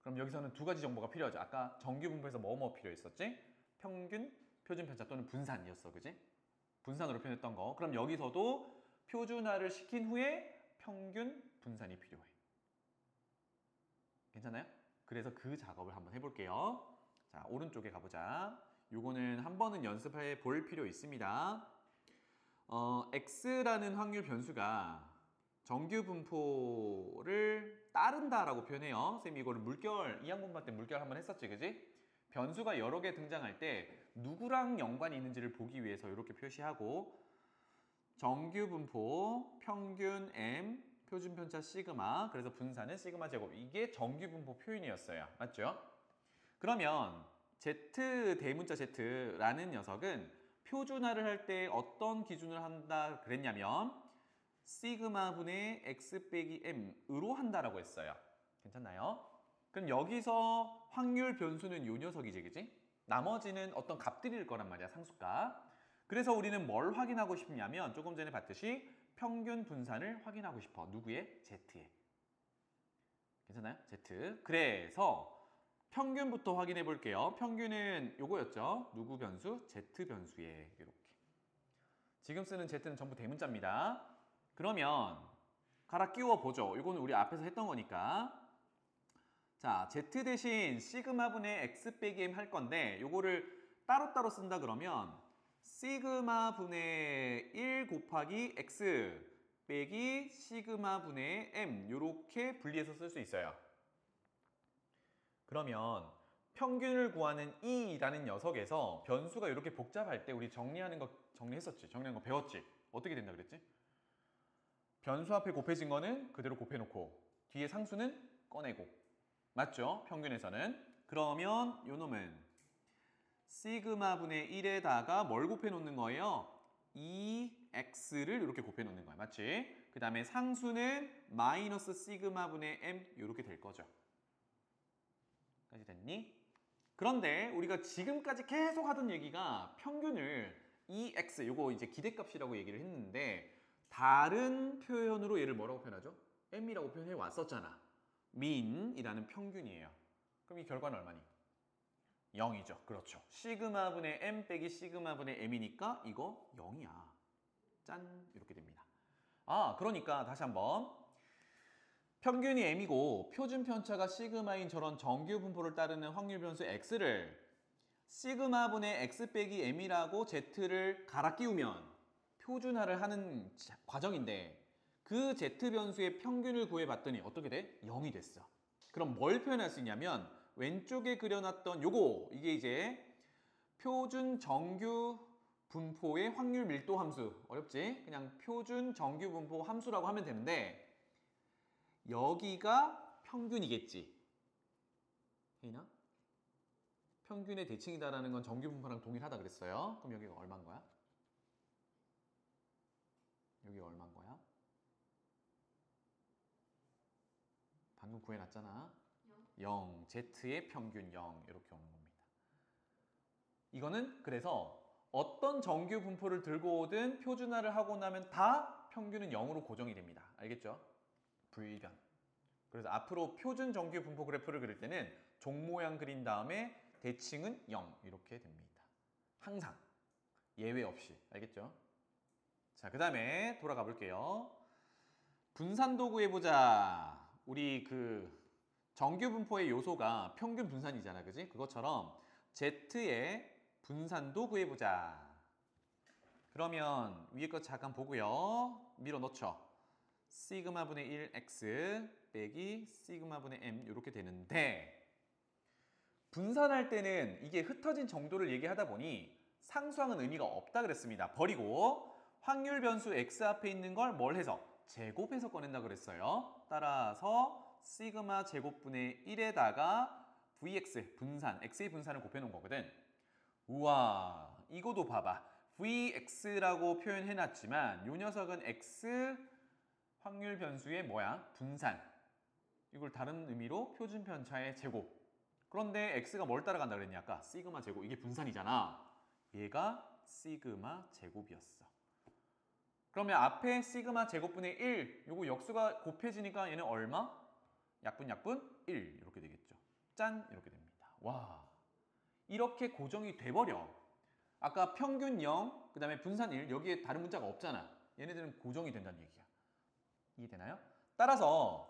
그럼 여기서는 두 가지 정보가 필요하죠. 아까 정규분포에서 뭐뭐 필요했었지? 평균, 표준편차 또는 분산이었어. 그지? 분산으로 표현했던 거. 그럼 여기서도 표준화를 시킨 후에 평균, 분산이 필요해. 괜찮아요? 그래서 그 작업을 한번 해볼게요. 자, 오른쪽에 가보자. 요거는 한 번은 연습해 볼 필요 있습니다. x라는 확률 변수가 정규분포를 따른다라고 표현해요. 선생님이 이거를 물결, 2학년반 때 물결 한번 했었지, 그지? 변수가 여러 개 등장할 때 누구랑 연관이 있는지를 보기 위해서 이렇게 표시하고 정규분포, 평균 m, 표준편차 시그마, 그래서 분산은 시그마 제곱. 이게 정규분포 표현이었어요. 맞죠? 그러면 Z 대문자 Z라는 녀석은 표준화를 할 때 어떤 기준을 한다 그랬냐면 시그마 분의 x 빼기 m으로 한다라고 했어요. 괜찮나요? 그럼 여기서 확률 변수는 요 녀석이지, 그지? 나머지는 어떤 값들일 거란 말이야, 상수값. 그래서 우리는 뭘 확인하고 싶냐면 조금 전에 봤듯이 평균 분산을 확인하고 싶어. 누구의? Z에. 괜찮아요? Z. 그래서 평균부터 확인해 볼게요. 평균은 요거였죠. 누구 변수? Z 변수에 이렇게. 지금 쓰는 Z는 전부 대문자입니다. 그러면 갈아 끼워 보죠. 이거는 우리 앞에서 했던 거니까. 자, Z 대신 시그마 분의 x 빼기 m 할 건데 요거를 따로따로 쓴다 그러면 시그마 분의 1 곱하기 x 빼기 시그마 분의 m 이렇게 분리해서 쓸 수 있어요. 그러면 평균을 구하는 E라는 녀석에서 변수가 이렇게 복잡할 때 우리 정리하는 거 정리했었지? 정리하는 거 배웠지? 어떻게 된다 그랬지? 변수 앞에 곱해진 거는 그대로 곱해놓고 뒤에 상수는 꺼내고 맞죠? 평균에서는. 그러면 요 놈은 시그마 분의 1에다가 뭘 곱해놓는 거예요? 2x를 이렇게 곱해놓는 거야. 맞지? 그 다음에 상수는 마이너스 시그마 분의 m 이렇게 될 거죠. 까지 됐니? 그런데 우리가 지금까지 계속 하던 얘기가 평균을 2x, 요거 이제 기대값이라고 얘기를 했는데 다른 표현으로 얘를 뭐라고 표현하죠? m이라고 표현해 왔었잖아. mean이라는 평균이에요. 그럼 이 결과는 얼마니? 0이죠. 그렇죠. 시그마 분의 m 빼기 시그마 분의 m이니까 이거 0이야. 짠! 이렇게 됩니다. 아, 그러니까 다시 한번 평균이 m이고 표준 편차가 시그마인 저런 정규 분포를 따르는 확률 변수 x를 시그마 분의 x 빼기 m이라고 z를 갈아 끼우면 표준화를 하는 과정인데 그 z 변수의 평균을 구해봤더니 어떻게 돼? 0이 됐어. 그럼 뭘 표현할 수 있냐면 왼쪽에 그려놨던 요거 이게 이제 표준 정규 분포의 확률 밀도 함수. 어렵지? 그냥 표준 정규 분포 함수라고 하면 되는데 여기가 평균이겠지. 혜인아? 평균의 대칭이다라는 건 정규 분포랑 동일하다 그랬어요. 그럼 여기가 얼마인 거야? 여기가 얼마인 거야? 방금 구해놨잖아. 0. Z의 평균 0. 이렇게 오는 겁니다. 이거는 그래서 어떤 정규 분포를 들고 오든 표준화를 하고 나면 다 평균은 0으로 고정이 됩니다. 알겠죠? 불변. 그래서 앞으로 표준 정규 분포 그래프를 그릴 때는 종 모양 그린 다음에 대칭은 0 이렇게 됩니다. 항상 예외 없이. 알겠죠? 자, 그 다음에 돌아가 볼게요. 분산도 구해보자. 우리 그 정규 분포의 요소가 평균 분산이잖아. 그지? 그것처럼 Z의 분산도 구해보자. 그러면 위에 거 잠깐 보고요. 밀어넣죠. 시그마 분의 1x 빼기 시그마 분의 m 이렇게 되는데 분산할 때는 이게 흩어진 정도를 얘기하다 보니 상수항은 의미가 없다 그랬습니다. 버리고 확률 변수 x 앞에 있는 걸 뭘 해서? 제곱해서 꺼낸다 그랬어요. 따라서 시그마 제곱분의 1에다가 vx 분산, x의 분산을 곱해놓은 거거든. 우와, 이거도 봐봐. vx라고 표현해놨지만 이 녀석은 x 확률 변수의 뭐야? 분산. 이걸 다른 의미로 표준 편차의 제곱. 그런데 x가 뭘 따라간다 그랬냐 아까? 시그마 제곱. 이게 분산이잖아. 얘가 시그마 제곱이었어. 그러면 앞에 시그마 제곱분의 1 요거 역수가 곱해지니까 얘는 얼마? 약분 1 이렇게 되겠죠. 짠! 이렇게 됩니다. 와, 이렇게 고정이 돼버려. 아까 평균 0, 그 다음에 분산 1 여기에 다른 문자가 없잖아. 얘네들은 고정이 된다는 얘기야. 이해되나요? 따라서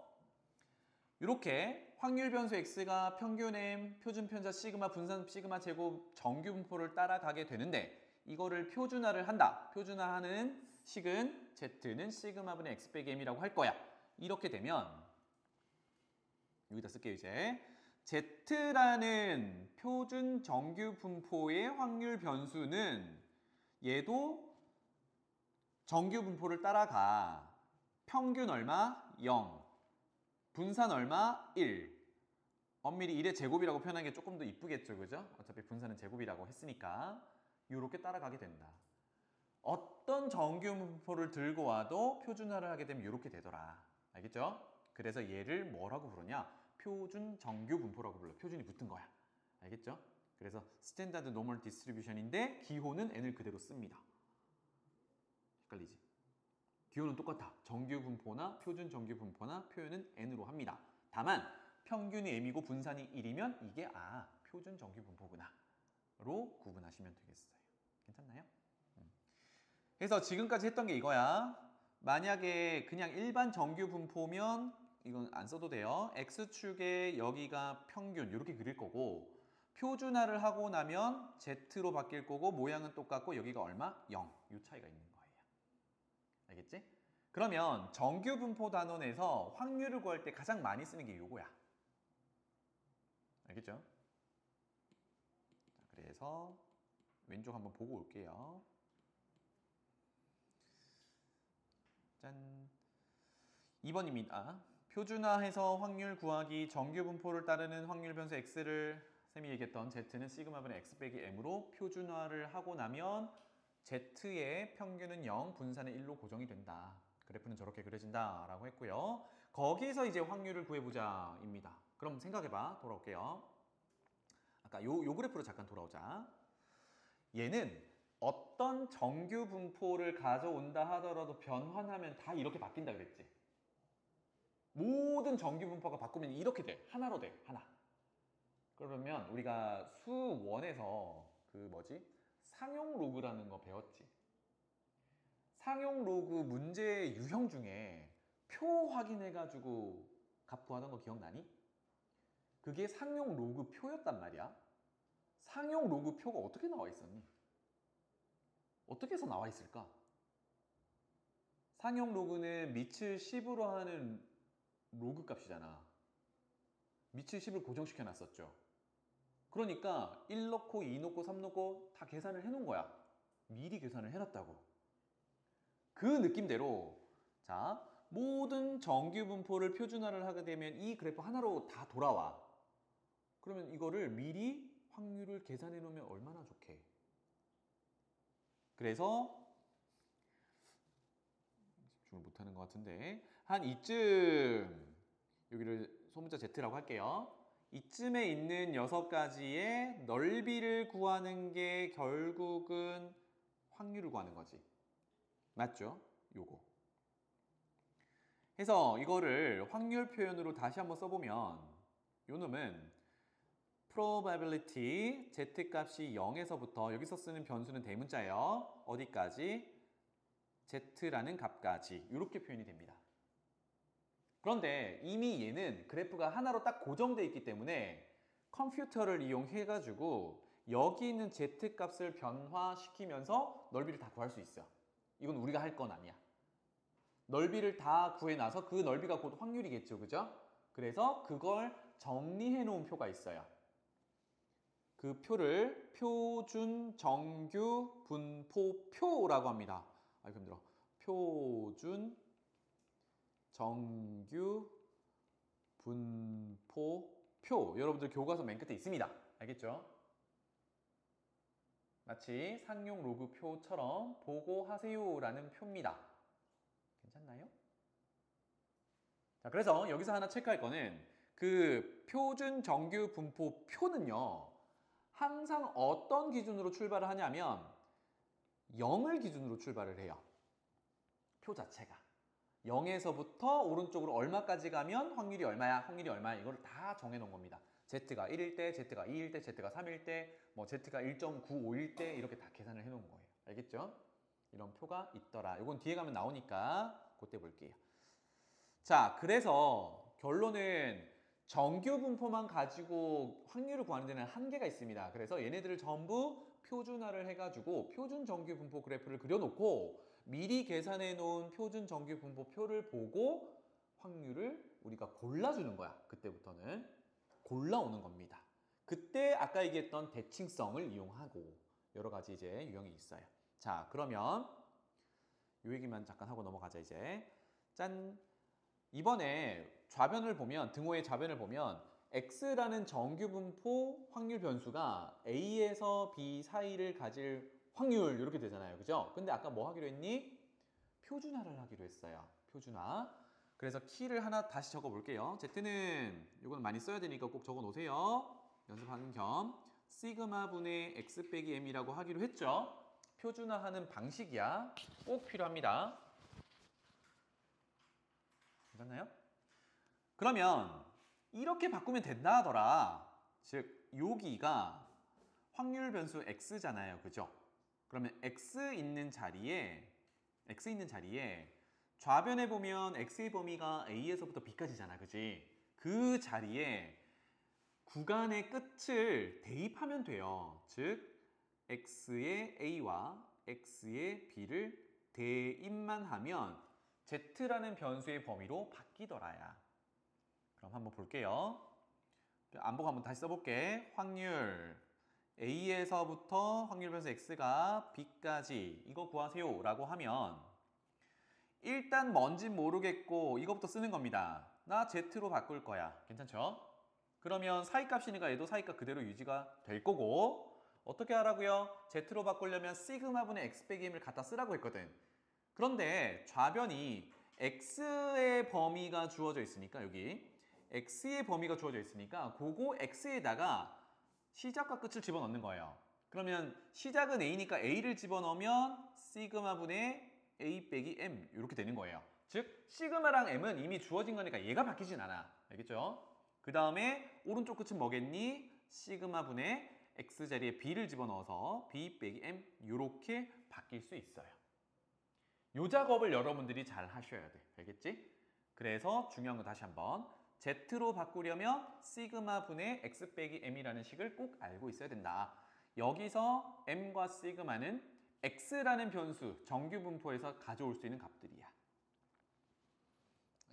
이렇게 확률 변수 x가 평균 m, 표준 편차 시그마, 분산 시그마 제곱 정규 분포를 따라가게 되는데 이거를 표준화를 한다. 표준화하는 식은 z는 시그마분의 x 빼기 m이라고 할 거야. 이렇게 되면 여기다 쓸게요 이제. z라는 표준 정규 분포의 확률 변수는 얘도 정규 분포를 따라가. 평균 얼마? 0. 분산 얼마? 1. 엄밀히 1의 제곱이라고 표현하는 게 조금 더 이쁘겠죠, 그죠? 어차피 분산은 제곱이라고 했으니까 이렇게 따라가게 된다. 어떤 정규 분포를 들고 와도 표준화를 하게 되면 이렇게 되더라. 알겠죠? 그래서 얘를 뭐라고 부르냐? 표준 정규 분포라고 불러. 표준이 붙은 거야. 알겠죠? 그래서 스탠다드 노멀 디스트리뷰션인데 기호는 n을 그대로 씁니다. 헷갈리지? 기호는 똑같아. 정규 분포나 표준 정규 분포나 표현은 n으로 합니다. 다만 평균이 m이고 분산이 1이면 이게 표준 정규 분포구나 로 구분하시면 되겠어요. 괜찮나요? 그래서 지금까지 했던 게 이거야. 만약에 그냥 일반 정규 분포면 이건 안 써도 돼요. x축에 여기가 평균 이렇게 그릴 거고 표준화를 하고 나면 Z로 바뀔 거고 모양은 똑같고 여기가 얼마? 0. 이 차이가 있는 거예요. 알겠지? 그러면 정규 분포 단원에서 확률을 구할 때 가장 많이 쓰는 게 요거야. 알겠죠? 자, 그래서 왼쪽 한번 보고 올게요. 짠. 2번입니다. 표준화해서 확률 구하기 정규 분포를 따르는 확률 변수 x를 쌤이 얘기했던 z는 시그마분의 x 빼기 m으로 표준화를 하고 나면 z의 평균은 0, 분산은 1로 고정이 된다. 그래프는 저렇게 그려진다 라고 했고요. 거기서 이제 확률을 구해보자 입니다. 그럼 생각해봐. 돌아올게요. 아까 요 그래프로 잠깐 돌아오자. 얘는 어떤 정규 분포를 가져온다 하더라도 변환하면 다 이렇게 바뀐다 그랬지. 모든 정규 분포가 바꾸면 이렇게 돼. 하나로 돼. 하나. 그러면 우리가 수원에서 상용 로그라는 거 배웠지. 상용 로그 문제 유형 중에 표 확인해가지고 값 구하던 거 기억나니? 그게 상용 로그 표였단 말이야. 상용 로그 표가 어떻게 나와 있었니? 어떻게 해서 나와 있을까? 상용 로그는 밑을 10으로 하는 로그 값이잖아. 밑을 10을 고정시켜 놨었죠. 그러니까 1 넣고 2 넣고 3 넣고 다 계산을 해놓은 거야. 미리 계산을 해놨다고. 그 느낌대로 자, 모든 정규 분포를 표준화를 하게 되면 이 그래프 하나로 다 돌아와. 그러면 이거를 미리 확률을 계산해 놓으면 얼마나 좋게. 그래서 집중을 못하는 것 같은데 한 이쯤 여기를 소문자 Z라고 할게요. 이쯤에 있는 6가지의 넓이를 구하는 게 결국은 확률을 구하는 거지. 맞죠? 요거. 해서 이거를 확률 표현으로 다시 한번 써보면 요 놈은 probability z 값이 0에서부터 여기서 쓰는 변수는 대문자예요. 어디까지? z라는 값까지 이렇게 표현이 됩니다. 그런데 이미 얘는 그래프가 하나로 딱 고정되어 있기 때문에 컴퓨터를 이용해가지고 여기 있는 z값을 변화시키면서 넓이를 다 구할 수 있어. 이건 우리가 할 건 아니야. 넓이를 다 구해놔서 그 넓이가 곧 확률이겠죠. 그죠? 그래서 그걸 정리해 놓은 표가 있어요. 그 표를 표준 정규 분포표라고 합니다. 아이고 힘들어. 표준 정규 분포표. 여러분들 교과서 맨 끝에 있습니다. 알겠죠? 마치 상용 로그 표처럼 보고하세요라는 표입니다. 괜찮나요? 자, 그래서 여기서 하나 체크할 거는 그 표준 정규 분포 표는요. 항상 어떤 기준으로 출발을 하냐면 0을 기준으로 출발을 해요. 표 자체가. 0에서부터 오른쪽으로 얼마까지 가면 확률이 얼마야, 확률이 얼마야 이걸 다 정해놓은 겁니다. Z가 1일 때, Z가 2일 때, Z가 3일 때, 뭐 Z가 1.95일 때 이렇게 다 계산을 해놓은 거예요. 알겠죠? 이런 표가 있더라. 이건 뒤에 가면 나오니까 그때 볼게요. 자, 그래서 결론은 정규 분포만 가지고 확률을 구하는 데는 한계가 있습니다. 그래서 얘네들을 전부 표준화를 해가지고 표준 정규 분포 그래프를 그려놓고 미리 계산해 놓은 표준 정규 분포 표를 보고 확률을 우리가 골라주는 거야. 그때부터는 골라오는 겁니다. 그때 아까 얘기했던 대칭성을 이용하고 여러 가지 이제 유형이 있어요. 자, 그러면 이 얘기만 잠깐 하고 넘어가자 이제. 짠! 이번에 좌변을 보면 등호의 좌변을 보면 x라는 정규 분포 확률 변수가 a에서 b 사이를 가질 확률 이렇게 되잖아요. 그죠? 근데 아까 뭐 하기로 했니? 표준화를 하기로 했어요. 표준화. 그래서 키를 하나 다시 적어 볼게요. z는 이건 많이 써야 되니까 꼭 적어 놓으세요. 연습하는 겸 시그마 분의 x 빼기 m이라고 하기로 했죠. 표준화하는 방식이야. 꼭 필요합니다. 괜찮나요? 그러면 이렇게 바꾸면 된다 하더라. 즉 여기가 확률 변수 x잖아요. 그죠? 그러면 x 있는 자리에 좌변에 보면 x의 범위가 a에서부터 b까지잖아. 그지? 그 자리에 구간의 끝을 대입하면 돼요. 즉 x의 a와 x의 b를 대입만 하면 z라는 변수의 범위로 바뀌더라야. 그럼 한번 볼게요. 안보고 한번 다시 써볼게. 확률 a에서부터 확률 변수 x가 b까지 이거 구하세요 라고 하면 일단 뭔진 모르겠고 이것부터 쓰는 겁니다. 나 z로 바꿀 거야. 괜찮죠? 그러면 사이값이니까 얘도 사이값 그대로 유지가 될 거고 어떻게 하라고요? z로 바꾸려면 시그마분의 x 빼기 m을 갖다 쓰라고 했거든. 그런데 좌변이 x의 범위가 주어져 있으니까 여기 x의 범위가 주어져 있으니까 그거 x에다가 시작과 끝을 집어넣는 거예요. 그러면 시작은 a니까 a를 집어넣으면 시그마분의 a 빼기 m 이렇게 되는 거예요. 즉 시그마랑 m은 이미 주어진 거니까 얘가 바뀌진 않아. 알겠죠? 그 다음에 오른쪽 끝은 뭐겠니? 시그마분의 x 자리에 b를 집어넣어서 b 빼기 m 이렇게 바뀔 수 있어요. 이 작업을 여러분들이 잘 하셔야 돼. 알겠지? 그래서 중요한 거 다시 한번 z로 바꾸려면 시그마 분의 x 빼기 m이라는 식을 꼭 알고 있어야 된다. 여기서 m과 시그마는 x라는 변수, 정규 분포에서 가져올 수 있는 값들이야.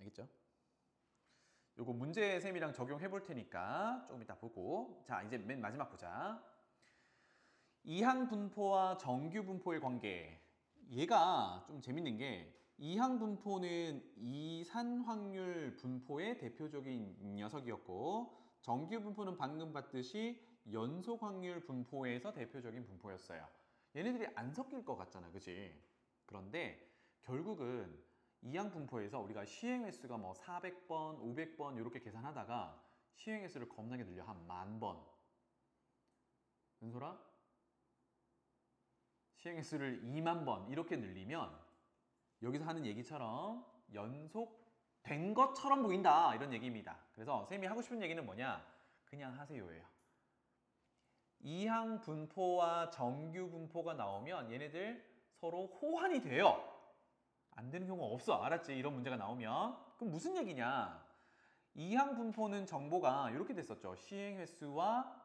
알겠죠? 요거 문제 셈이랑 적용해 볼 테니까 조금 이따 보고. 자, 이제 맨 마지막 보자. 이항 분포와 정규 분포의 관계. 얘가 좀 재밌는 게 이항 분포는 이산 확률 분포의 대표적인 녀석이었고 정규 분포는 방금 봤듯이 연속 확률 분포에서 대표적인 분포였어요. 얘네들이 안 섞일 것 같잖아, 그치? 그런데 결국은 이항 분포에서 우리가 시행 횟수가 뭐 400번, 500번 이렇게 계산하다가 시행 횟수를 겁나게 늘려 한 10,000번. 은솔아? 시행 횟수를 20,000번 이렇게 늘리면 여기서 하는 얘기처럼 연속된 것처럼 보인다 이런 얘기입니다. 그래서 선생님이 하고 싶은 얘기는 뭐냐? 그냥 하세요예요. 이항 분포와 정규 분포가 나오면 얘네들 서로 호환이 돼요. 안 되는 경우가 없어. 알았지? 이런 문제가 나오면. 그럼 무슨 얘기냐? 이항 분포는 정보가 이렇게 됐었죠. 시행 횟수와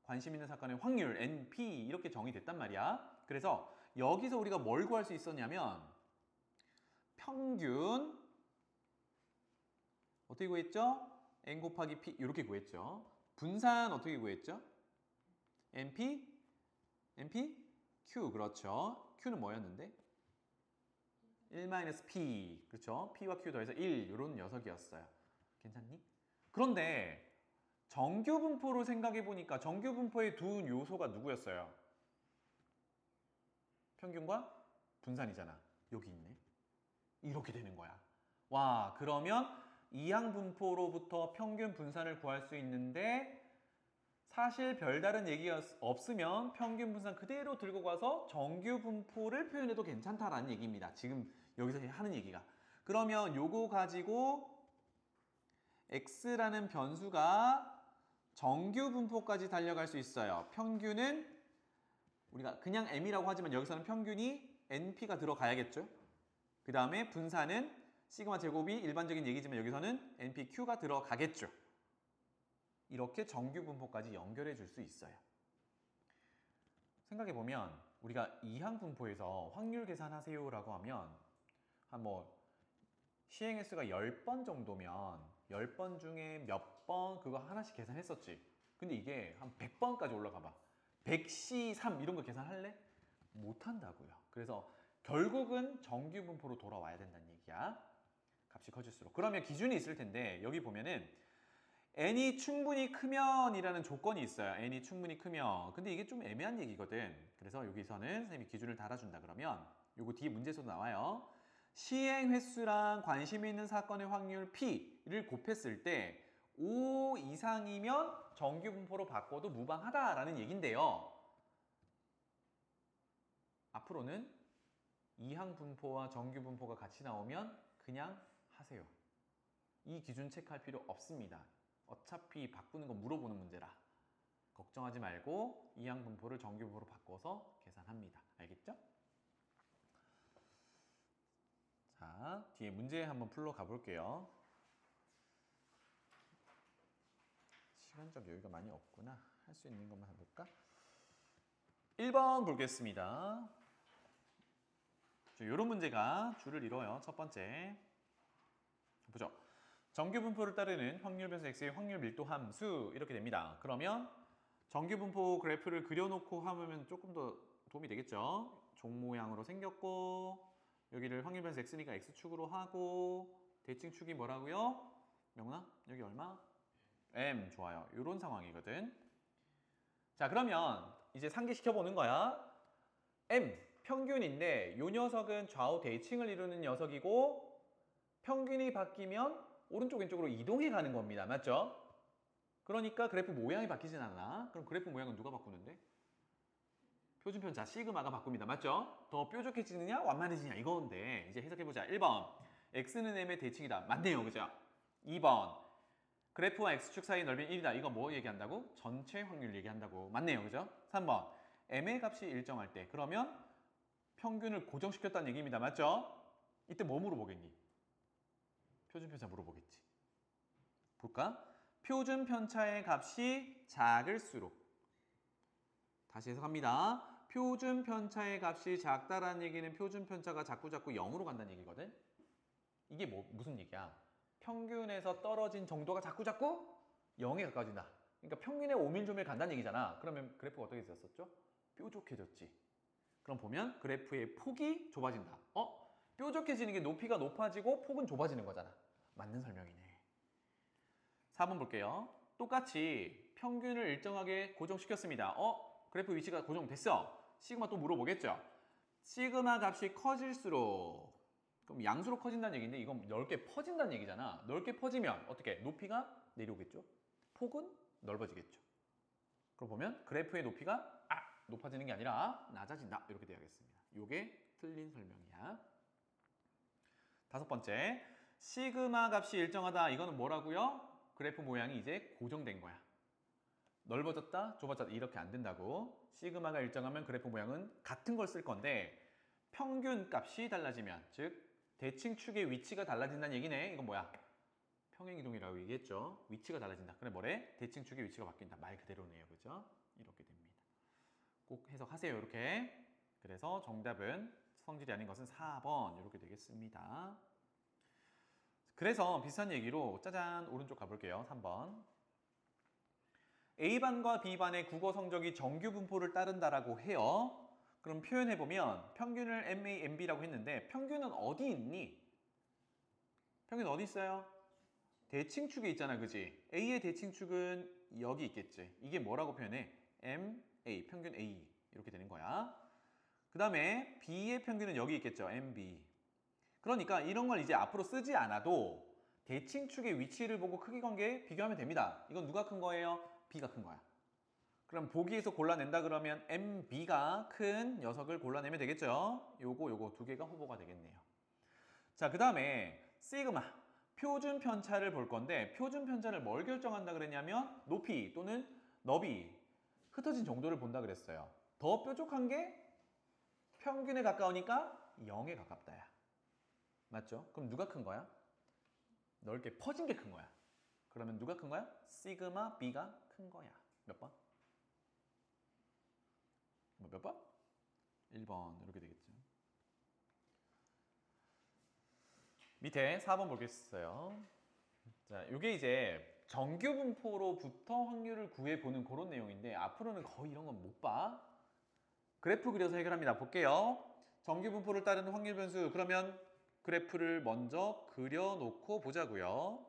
관심 있는 사건의 확률, NP 이렇게 정의됐단 말이야. 그래서 여기서 우리가 뭘 구할 수 있었냐면 평균 어떻게 구했죠? N 곱하기 P 이렇게 구했죠. 분산 어떻게 구했죠? NP, Q 그렇죠. Q는 뭐였는데? 1-P 그렇죠. P와 Q 더해서 1 이런 녀석이었어요. 괜찮니? 그런데 정규 분포로 생각해 보니까 정규 분포의 두 요소가 누구였어요? 평균과 분산이잖아. 여기 있네. 이렇게 되는 거야. 와, 그러면 이항 분포로부터 평균 분산을 구할 수 있는데 사실 별다른 얘기가 없으면 평균 분산 그대로 들고 가서 정규 분포를 표현해도 괜찮다라는 얘기입니다. 지금 여기서 하는 얘기가. 그러면 요거 가지고 x라는 변수가 정규 분포까지 달려갈 수 있어요. 평균은 우리가 그냥 m이라고 하지만 여기서는 평균이 np가 들어가야겠죠. 그 다음에 분산은 시그마 제곱이 일반적인 얘기지만 여기서는 npq가 들어가겠죠. 이렇게 정규 분포까지 연결해 줄 수 있어요. 생각해 보면 우리가 이항 분포에서 확률 계산하세요 라고 하면 한 뭐 시행 횟수가 10번 정도면 10번 중에 몇 번 그거 하나씩 계산했었지. 근데 이게 한 100번까지 올라가 봐. 100C 3 이런 거 계산할래? 못 한다고요. 그래서 결국은 정규 분포로 돌아와야 된다는 얘기야. 값이 커질수록. 그러면 기준이 있을 텐데 여기 보면은 n이 충분히 크면 이라는 조건이 있어요. n이 충분히 크면. 근데 이게 좀 애매한 얘기거든. 그래서 여기서는 선생님이 기준을 달아준다 그러면 요거 뒤에 문제에서도 나와요. 시행 횟수랑 관심 있는 사건의 확률 P를 곱했을 때 5 이상이면 정규 분포로 바꿔도 무방하다라는 얘긴데요. 앞으로는 이항 분포와 정규 분포가 같이 나오면 그냥 하세요. 이 기준 체크할 필요 없습니다. 어차피 바꾸는 거 물어보는 문제라. 걱정하지 말고 이항 분포를 정규 분포로 바꿔서 계산합니다. 알겠죠? 자, 뒤에 문제 한번 풀러 가볼게요. 시간적 여유가 많이 없구나. 할 수 있는 것만 해볼까? 1번 보겠습니다. 이런 문제가 줄을 이뤄요. 첫 번째. 보죠. 정규 분포를 따르는 확률 변수 x의 확률 밀도 함수 이렇게 됩니다. 그러면 정규 분포 그래프를 그려놓고 하면 조금 더 도움이 되겠죠. 종 모양으로 생겼고 여기를 확률 변수 x니까 x축으로 하고 대칭축이 뭐라고요? 명훈아? 여기 얼마? m. 좋아요. 이런 상황이거든. 자, 그러면 이제 상기시켜보는 거야. m 평균인데 이 녀석은 좌우 대칭을 이루는 녀석이고 평균이 바뀌면 오른쪽 왼쪽으로 이동해 가는 겁니다. 맞죠? 그러니까 그래프 모양이 바뀌진 않아. 그럼 그래프 모양은 누가 바꾸는데? 표준편차 시그마가 바꿉니다. 맞죠? 더 뾰족해지느냐 완만해지냐 이건데 이제 해석해보자. 1번 x는 m의 대칭이다. 맞네요. 그죠? 2번 그래프와 x축 사이 넓이는 1이다. 이거 뭐 얘기한다고? 전체 확률 얘기한다고. 맞네요. 그죠? 3번 m의 값이 일정할 때 그러면 평균을 고정시켰다는 얘기입니다. 맞죠? 이때 뭐 물어보겠니? 표준편차 물어보겠지. 볼까? 표준편차의 값이 작을수록 다시 해석합니다. 표준편차의 값이 작다라는 얘기는 표준편차가 자꾸자꾸 0으로 간다는 얘기거든. 이게 무슨 얘기야? 평균에서 떨어진 정도가 자꾸자꾸 0에 가까워진다. 그러니까 평균의 오밀조밀 간다는 얘기잖아. 그러면 그래프가 어떻게 됐었죠? 뾰족해졌지. 그럼 보면 그래프의 폭이 좁아진다. 뾰족해지는 게 높이가 높아지고 폭은 좁아지는 거잖아. 맞는 설명이네. 4번 볼게요. 똑같이 평균을 일정하게 고정시켰습니다. 그래프 위치가 고정됐어. 시그마 또 물어보겠죠. 시그마 값이 커질수록 그럼 양수로 커진다는 얘기인데 이건 넓게 퍼진다는 얘기잖아. 넓게 퍼지면 어떻게? 높이가 내려오겠죠. 폭은 넓어지겠죠. 그럼 보면 그래프의 높이가 높아지는 게 아니라 낮아진다. 이렇게 돼야겠습니다. 이게 틀린 설명이야. 5번째, 시그마 값이 일정하다. 이거는 뭐라고요? 그래프 모양이 이제 고정된 거야. 넓어졌다, 좁아졌다 이렇게 안 된다고. 시그마가 일정하면 그래프 모양은 같은 걸 쓸 건데 평균 값이 달라지면 즉 대칭축의 위치가 달라진다는 얘기네. 이건 뭐야? 평행이동이라고 얘기했죠. 위치가 달라진다. 그래 뭐래? 대칭축의 위치가 바뀐다. 말 그대로네요. 그죠? 이렇게 됩니다. 꼭 해석하세요. 이렇게. 그래서 정답은 성질이 아닌 것은 4번 이렇게 되겠습니다. 그래서 비슷한 얘기로 짜잔 오른쪽 가볼게요. 3번. A반과 B반의 국어 성적이 정규 분포를 따른다라고 해요. 그럼 표현해보면 평균을 MA, MB라고 했는데 평균은 어디 있니? 평균 어디 있어요? 대칭축에 있잖아. 그지? A의 대칭축은 여기 있겠지. 이게 뭐라고 표현해? MA, 평균 A 이렇게 되는 거야. 그 다음에 B의 평균은 여기 있겠죠. MB. 그러니까 이런 걸 이제 앞으로 쓰지 않아도 대칭축의 위치를 보고 크기 관계 비교하면 됩니다. 이건 누가 큰 거예요? B가 큰 거야. 그럼 보기에서 골라낸다 그러면 MB가 큰 녀석을 골라내면 되겠죠. 요거 두 개가 후보가 되겠네요. 자, 그 다음에 시그마 표준 편차를 볼 건데 표준 편차를 뭘 결정한다 그랬냐면 높이 또는 너비 흩어진 정도를 본다 그랬어요. 더 뾰족한 게 평균에 가까우니까 0에 가깝다야. 맞죠? 그럼 누가 큰 거야? 넓게 퍼진 게 큰 거야. 그러면 누가 큰 거야? 시그마 B가 큰 거야. 몇 번? 몇 번? 1번 이렇게 되겠죠. 밑에 4번 보겠어요. 자, 이게 이제 정규 분포로부터 확률을 구해보는 그런 내용인데 앞으로는 거의 이런 건 못 봐. 그래프 그려서 해결합니다. 볼게요. 정규 분포를 따르는 확률 변수. 그러면 그래프를 먼저 그려놓고 보자고요.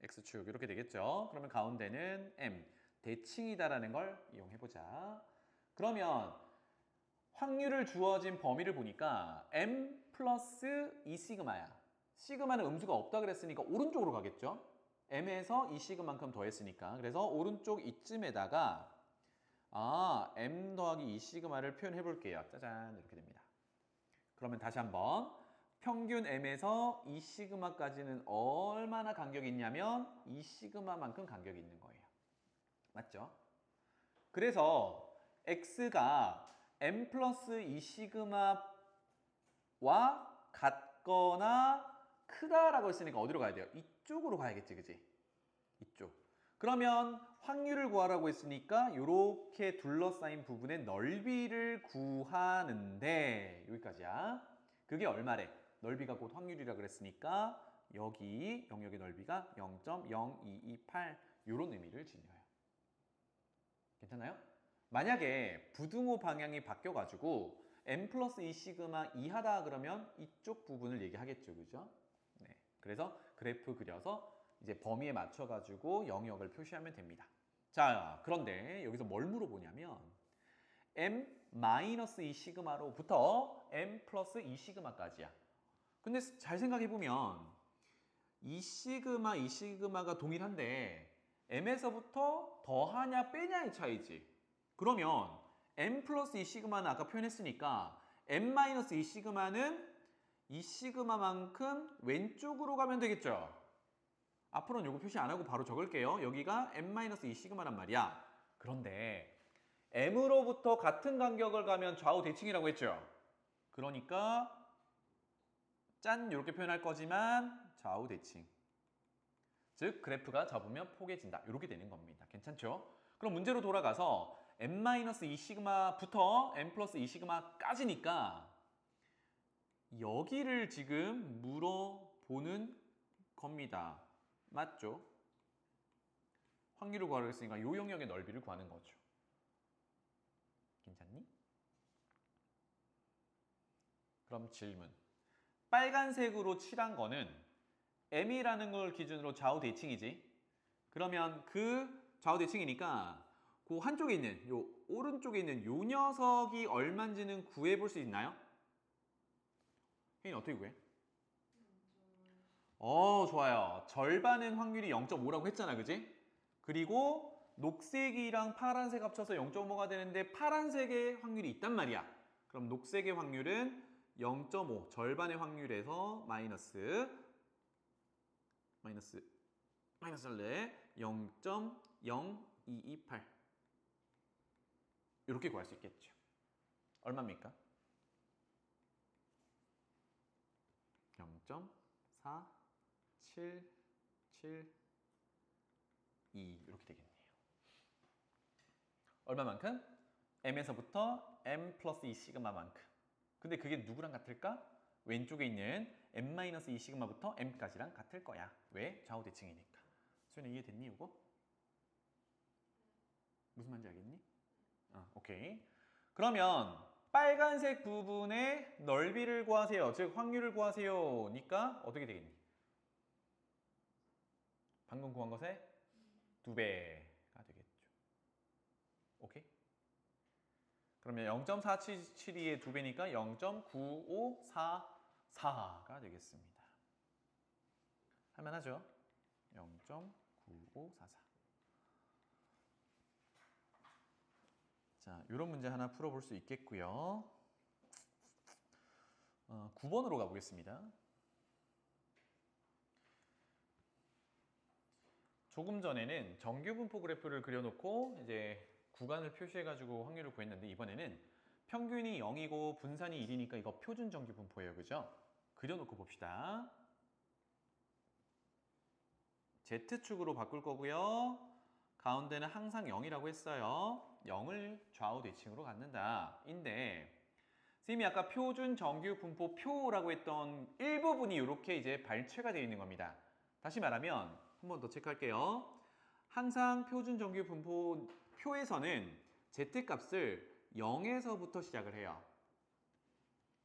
X축 이렇게 되겠죠. 그러면 가운데는 M, 대칭이다라는 걸 이용해보자. 그러면 확률을 주어진 범위를 보니까 M 플러스 2 시그마야. 시그마는 음수가 없다 그랬으니까 오른쪽으로 가겠죠. M에서 2 시그만큼 더했으니까. 그래서 오른쪽 이쯤에다가 M 더하기 2 시그마를 표현해 볼게요. 짜잔 이렇게 됩니다. 그러면 다시 한번 평균 M에서 2 시그마까지는 얼마나 간격이 있냐면 2 시그마만큼 간격이 있는 거예요. 맞죠? 그래서 X가 M 플러스 2 시그마와 같거나 크다라고 했으니까 어디로 가야 돼요? 이쪽으로 가야겠지, 그지? 이쪽. 그러면 확률을 구하라고 했으니까 이렇게 둘러싸인 부분의 넓이를 구하는데 여기까지야. 그게 얼마래? 넓이가 곧 확률이라 그랬으니까 여기 영역의 넓이가 0.0228 이런 의미를 지녀요. 괜찮아요? 만약에 부등호 방향이 바뀌어가지고 m 플러스 2 시그마 이하다 그러면 이쪽 부분을 얘기하겠죠. 그죠? 네. 그래서 그래프 그려서 이제 범위에 맞춰가지고 영역을 표시하면 됩니다. 자, 그런데 여기서 뭘 물어보냐면 m 마이너스 2 시그마로부터 m 플러스 2 시그마까지야. 근데 잘 생각해보면 2 시그마, 2 시그마가 동일한데 m에서부터 더하냐 빼냐의 차이지. 그러면 m 플러스 2 시그마는 아까 표현했으니까 m 마이너스 2 시그마는 2 시그마만큼 왼쪽으로 가면 되겠죠. 앞으로는 요거 표시 안 하고 바로 적을게요. 여기가 m 마이너스 2 시그마란 말이야. 그런데 m으로부터 같은 간격을 가면 좌우 대칭이라고 했죠. 그러니까 짠 이렇게 표현할 거지만 좌우 대칭. 즉 그래프가 접으면 포개진다. 이렇게 되는 겁니다. 괜찮죠? 그럼 문제로 돌아가서 m-2 시그마부터 m 플러스 2 시그마까지니까 여기를 지금 물어보는 겁니다. 맞죠? 확률을 구하라고 했으니까 이 영역의 넓이를 구하는 거죠. 괜찮니? 그럼 질문. 빨간색으로 칠한 거는 m이라는 걸 기준으로 좌우 대칭이지. 그러면 그 좌우 대칭이니까 그 한쪽에 있는 요 오른쪽에 있는 요 녀석이 얼마인지는 구해볼 수 있나요? 혜인 어떻게 구해? 좋아요. 절반은 확률이 0.5라고 했잖아, 그지? 그리고 녹색이랑 파란색 합쳐서 0.5가 되는데 파란색의 확률이 있단 말이야. 그럼 녹색의 확률은 0.5, 절반의 확률에서 마이너스 할래 0.0228 이렇게 구할 수 있겠죠. 얼마입니까? 0.4772 이렇게 되겠네요. 얼마만큼? m에서부터 m 플러스 2 시그마만큼. 근데 그게 누구랑 같을까? 왼쪽에 있는 m-2 시그마부터 m까지랑 같을 거야. 왜? 좌우 대칭이니까. 수연이 이해됐니 이거? 무슨 말인지 알겠니? 오케이. 그러면 빨간색 부분의 넓이를 구하세요. 즉 확률을 구하세요. 니까 어떻게 되겠니? 방금 구한 것의 2배가 되겠죠. 오케이? 그러면 0.472의 2배니까 0.9544가 되겠습니다. 할만하죠? 0.9544. 자, 이런 문제 하나 풀어볼 수 있겠고요. 9번으로 가보겠습니다. 조금 전에는 정규분포 그래프를 그려놓고 이제 구간을 표시해가지고 확률을 구했는데 이번에는 평균이 0이고 분산이 1이니까 이거 표준 정규분포예요. 그죠? 그려놓고 봅시다. Z축으로 바꿀 거고요. 가운데는 항상 0이라고 했어요. 0을 좌우 대칭으로 갖는다. 인데 선생님이 아까 표준 정규 분포 표라고 했던 일부분이 이렇게 이제 발췌가 되어 있는 겁니다. 다시 말하면 한 번 더 체크할게요. 항상 표준 정규 분포 표에서는 Z값을 0에서부터 시작을 해요.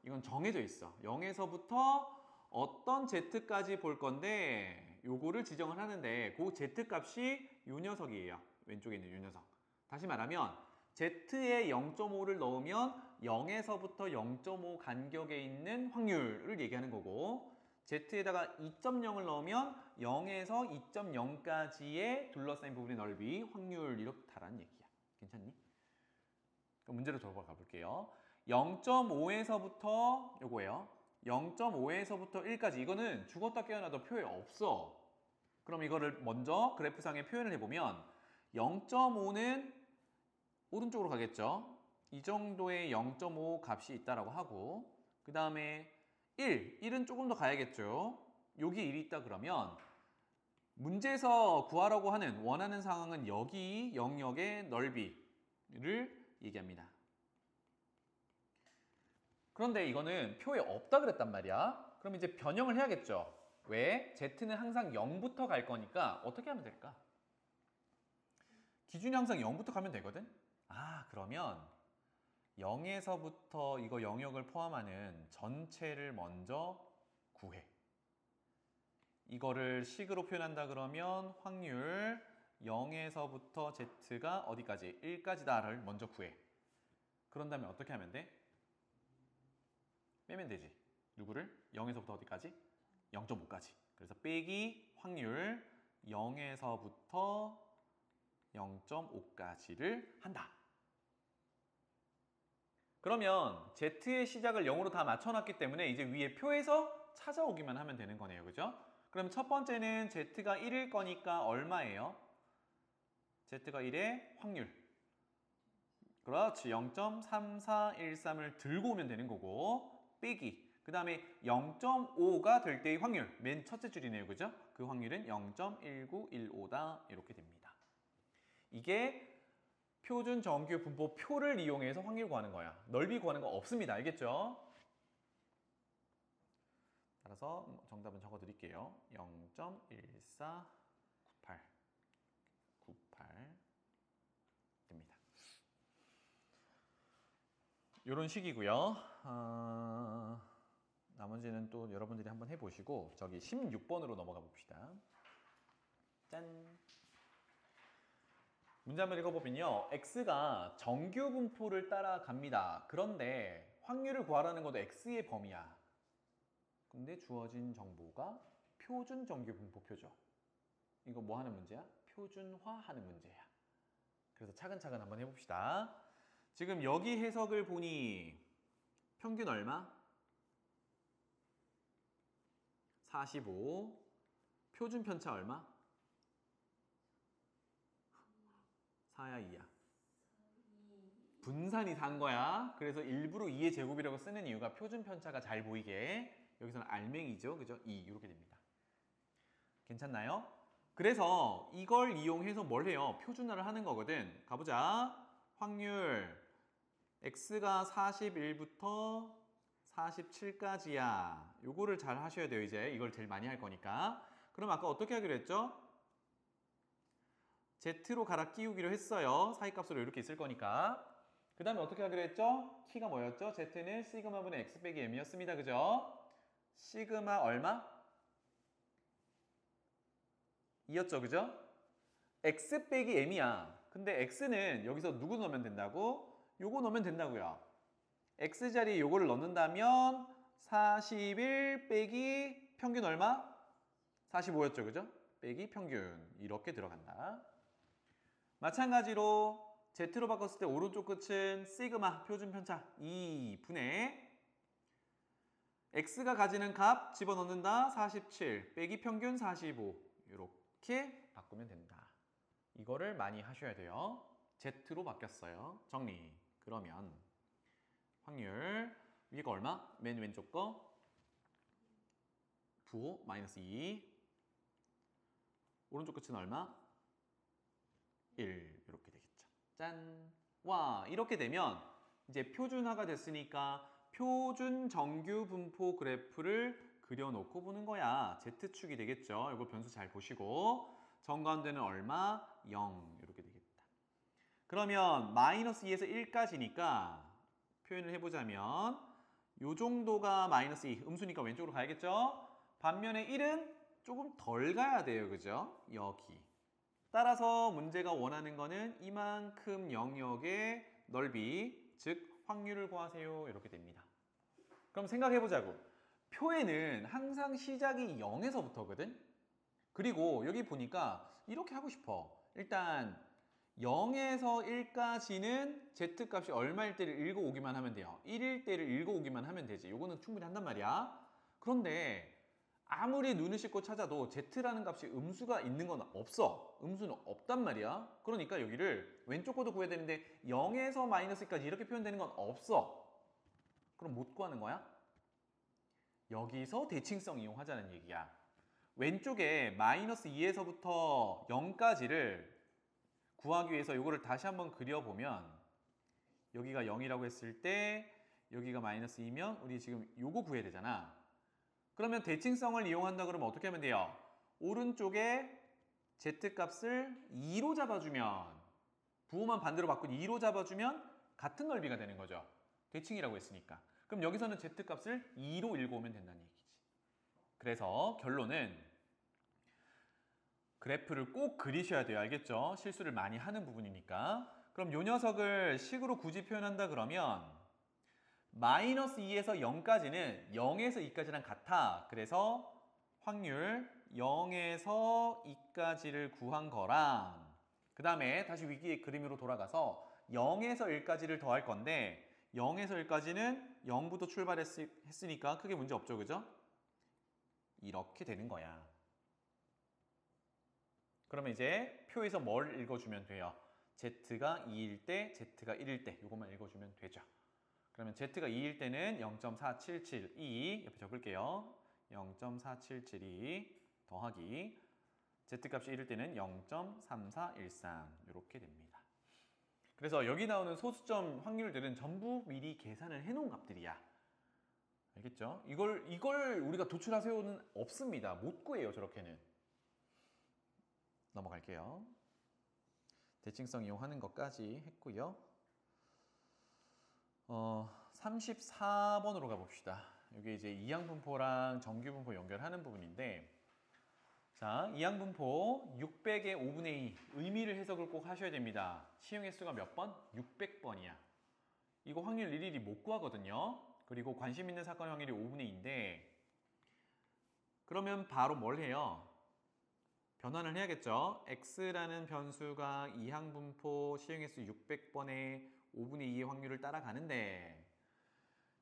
이건 정해져 있어. 0에서부터 어떤 Z까지 볼 건데 요거를 지정을 하는데 그 Z값이 요 녀석이에요. 왼쪽에 있는 요 녀석. 다시 말하면 Z에 0.5를 넣으면 0에서부터 0.5 간격에 있는 확률을 얘기하는 거고 Z에다가 2.0을 넣으면 0에서 2.0까지의 둘러싸인 부분의 넓이, 확률 이렇다라는 얘기야. 괜찮니? 그럼 문제로 돌아가 볼게요. 0.5에서부터 요거예요. 0.5에서부터 1까지 이거는 죽었다 깨어나도 표에 없어. 그럼 이거를 먼저 그래프상에 표현을 해보면 0.5는 오른쪽으로 가겠죠. 이 정도의 0.5 값이 있다라고 하고 그 다음에 1, 1은 조금 더 가야겠죠. 여기 1이 있다 그러면 문제에서 구하라고 하는 원하는 상황은 여기 영역의 넓이를 얘기합니다. 그런데 이거는 표에 없다 그랬단 말이야. 그럼 이제 변형을 해야겠죠. 왜? Z는 항상 0부터 갈 거니까 어떻게 하면 될까? 기준이 항상 0부터 가면 되거든? 그러면 0에서부터 이거 영역을 포함하는 전체를 먼저 구해. 이거를 식으로 표현한다 그러면 확률 0에서부터 Z가 어디까지? 1까지다를 먼저 구해. 그런 다음에 어떻게 하면 돼? 빼면 되지. 누구를? 0에서부터 어디까지? 0.5까지. 그래서 빼기 확률 0에서부터 0.5까지를 한다. 그러면 Z의 시작을 0으로 다 맞춰놨기 때문에 이제 위에 표에서 찾아오기만 하면 되는 거네요. 그죠? 그럼 첫 번째는 Z가 1일 거니까 얼마예요? Z가 1의 확률. 그렇지. 0.3413을 들고 오면 되는 거고 빼기. 그 다음에 0.5가 될 때의 확률. 맨 첫째 줄이네요. 그죠? 그 확률은 0.1915다. 이렇게 됩니다. 이게 표준 정규 분포 표를 이용해서 확률 구하는 거야. 넓이 구하는 거 없습니다. 알겠죠? 따라서 정답은 적어 드릴게요. 0.1498 됩니다. 이런 식이고요. 나머지는 또 여러분들이 한번 해보시고 저기 16번으로 넘어가 봅시다. 짠! 문제 한번 읽어보면요. x가 정규 분포를 따라갑니다. 그런데 확률을 구하라는 것도 x의 범위야. 근데 주어진 정보가 표준 정규 분포표죠. 이거 뭐 하는 문제야? 표준화하는 문제야. 그래서 차근차근 한번 해봅시다. 지금 여기 해석을 보니 평균 얼마? 45. 표준 편차 얼마? 4야 2야? 분산이 4인 거야. 그래서 일부러 2의 제곱이라고 쓰는 이유가 표준 편차가 잘 보이게. 여기서는 알맹이죠. 그죠? 2 이렇게 됩니다. 괜찮나요? 그래서 이걸 이용해서 뭘 해요? 표준화를 하는 거거든. 가보자. 확률 x가 41부터 47까지야. 요거를 잘 하셔야 돼요. 이제 이걸 제일 많이 할 거니까. 그럼 아까 어떻게 하기로 했죠? Z로 갈아 끼우기로 했어요. 사이값으로 이렇게 있을 거니까. 그 다음에 어떻게 하기로 했죠? 키가 뭐였죠? Z는 시그마분의 x 빼기 m이었습니다. 그죠? 시그마 얼마? 2였죠. 그죠? x 빼기 m이야. 근데 x는 여기서 누구 넣으면 된다고? 요거 넣으면 된다고요. x 자리에 요거를 넣는다면 41 빼기 평균 얼마? 45였죠. 그죠? 빼기 평균 이렇게 들어간다. 마찬가지로 Z로 바꿨을 때 오른쪽 끝은 시그마 표준 편차 2분의 X가 가지는 값 집어넣는다 47 빼기 평균 45 이렇게 바꾸면 된다. 이거를 많이 하셔야 돼요. Z로 바뀌었어요. 정리. 그러면 확률 위가 얼마? 맨 왼쪽 거 부호 마이너스 2 오른쪽 끝은 얼마? 1 이렇게 되겠죠. 짠! 와 이렇게 되면 이제 표준화가 됐으니까 표준 정규 분포 그래프를 그려놓고 보는 거야. Z축이 되겠죠. 이거 변수 잘 보시고 정가운데는 얼마? 0 이렇게 되겠다. 그러면 마이너스 2에서 1까지니까 표현을 해보자면 요 정도가 마이너스 2 음수니까 왼쪽으로 가야겠죠. 반면에 1은 조금 덜 가야 돼요. 그죠? 여기. 따라서 문제가 원하는 거는 이만큼 영역의 넓이, 즉 확률을 구하세요. 이렇게 됩니다. 그럼 생각해 보자고. 표에는 항상 시작이 0에서부터거든. 그리고 여기 보니까 이렇게 하고 싶어. 일단 0에서 1까지는 Z값이 얼마일 때를 읽어오기만 하면 돼요. 1일 때를 읽어오기만 하면 되지. 요거는 충분히 한단 말이야. 그런데 아무리 눈을 씻고 찾아도 Z라는 값이 음수가 있는 건 없어. 음수는 없단 말이야. 그러니까 여기를 왼쪽 거도 구해야 되는데 0에서 마이너스까지 이렇게 표현되는 건 없어. 그럼 못 구하는 거야? 여기서 대칭성 이용하자는 얘기야. 왼쪽에 마이너스 2에서부터 0까지를 구하기 위해서 이거를 다시 한번 그려보면 여기가 0이라고 했을 때 여기가 마이너스 2면 우리 지금 요거 구해야 되잖아. 그러면 대칭성을 이용한다 그러면 어떻게 하면 돼요? 오른쪽에 z값을 2로 잡아주면 부호만 반대로 바꾼 2로 잡아주면 같은 넓이가 되는 거죠. 대칭이라고 했으니까. 그럼 여기서는 z값을 2로 읽어오면 된다는 얘기지. 그래서 결론은 그래프를 꼭 그리셔야 돼요. 알겠죠? 실수를 많이 하는 부분이니까. 그럼 요 녀석을 식으로 굳이 표현한다 그러면 마이너스 2에서 0까지는 0에서 2까지랑 같아. 그래서 확률 0에서 2까지를 구한 거랑 그 다음에 다시 위기의 그림으로 돌아가서 0에서 1까지를 더할 건데 0에서 1까지는 0부터 출발했으니까 크게 문제 없죠. 그죠? 이렇게 되는 거야. 그러면 이제 표에서 뭘 읽어주면 돼요? z가 2일 때, z가 1일 때 이것만 읽어주면 되죠. 그러면 z가 2일 때는 0.4772 옆에 적을게요. 0.4772 더하기 z값이 1일 때는 0.3413 이렇게 됩니다. 그래서 여기 나오는 소수점 확률들은 전부 미리 계산을 해놓은 값들이야. 알겠죠? 이걸 우리가 도출하세요는 없습니다. 못 구해요, 저렇게는. 넘어갈게요. 대칭성 이용하는 것까지 했고요. 34번으로 가봅시다. 여기 이제 이항분포랑 정규분포 연결하는 부분인데 자, 이항분포 600의 5분의 2 의미를 해석을 꼭 하셔야 됩니다. 시용 횟수가 몇 번? 600번이야. 이거 확률 일일이 못 구하거든요. 그리고 관심 있는 사건 확률이 5분의 2인데 그러면 바로 뭘 해요? 변환을 해야겠죠. x라는 변수가 이항분포 시행횟수 600번의 5분의 2의 확률을 따라가는데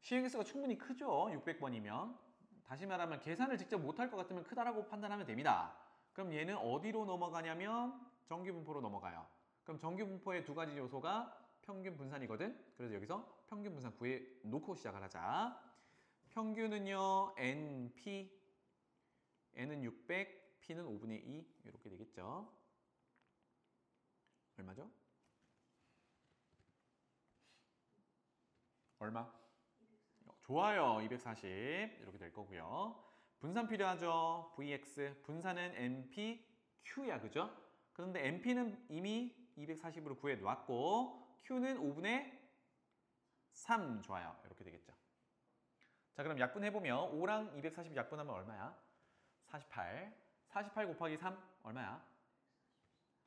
시행횟수가 충분히 크죠. 600번이면. 다시 말하면 계산을 직접 못할 것 같으면 크다라고 판단하면 됩니다. 그럼 얘는 어디로 넘어가냐면 정규분포로 넘어가요. 그럼 정규분포의 두 가지 요소가 평균 분산이거든. 그래서 여기서 평균 분산 구해 놓고 시작을 하자. 평균은요 NP N은 600, P는 5분의 2 이렇게 되겠죠. 얼마죠? 얼마? 좋아요. 240 이렇게 될 거고요. 분산 필요하죠. VX 분산은 NP, Q야 그죠? 그런데 NP는 이미 240으로 구해 놓았고 Q는 5분의 3 좋아요. 이렇게 되겠죠. 자 그럼 약분해보면 5랑 240 약분하면 얼마야? 48. 48 곱하기 3 얼마야?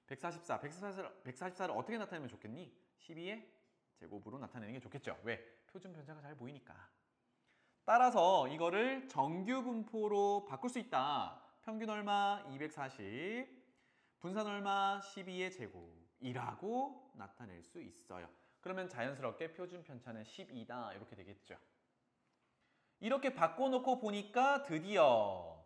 144. 144를 어떻게 나타내면 좋겠니? 12의 제곱으로 나타내는 게 좋겠죠. 왜? 표준 편차가 잘 보이니까. 따라서 이거를 정규분포로 바꿀 수 있다. 평균 얼마? 240. 분산 얼마? 12의 제곱이라고 나타낼 수 있어요. 그러면 자연스럽게 표준 편차는 12다. 이렇게 되겠죠. 이렇게 바꿔놓고 보니까 드디어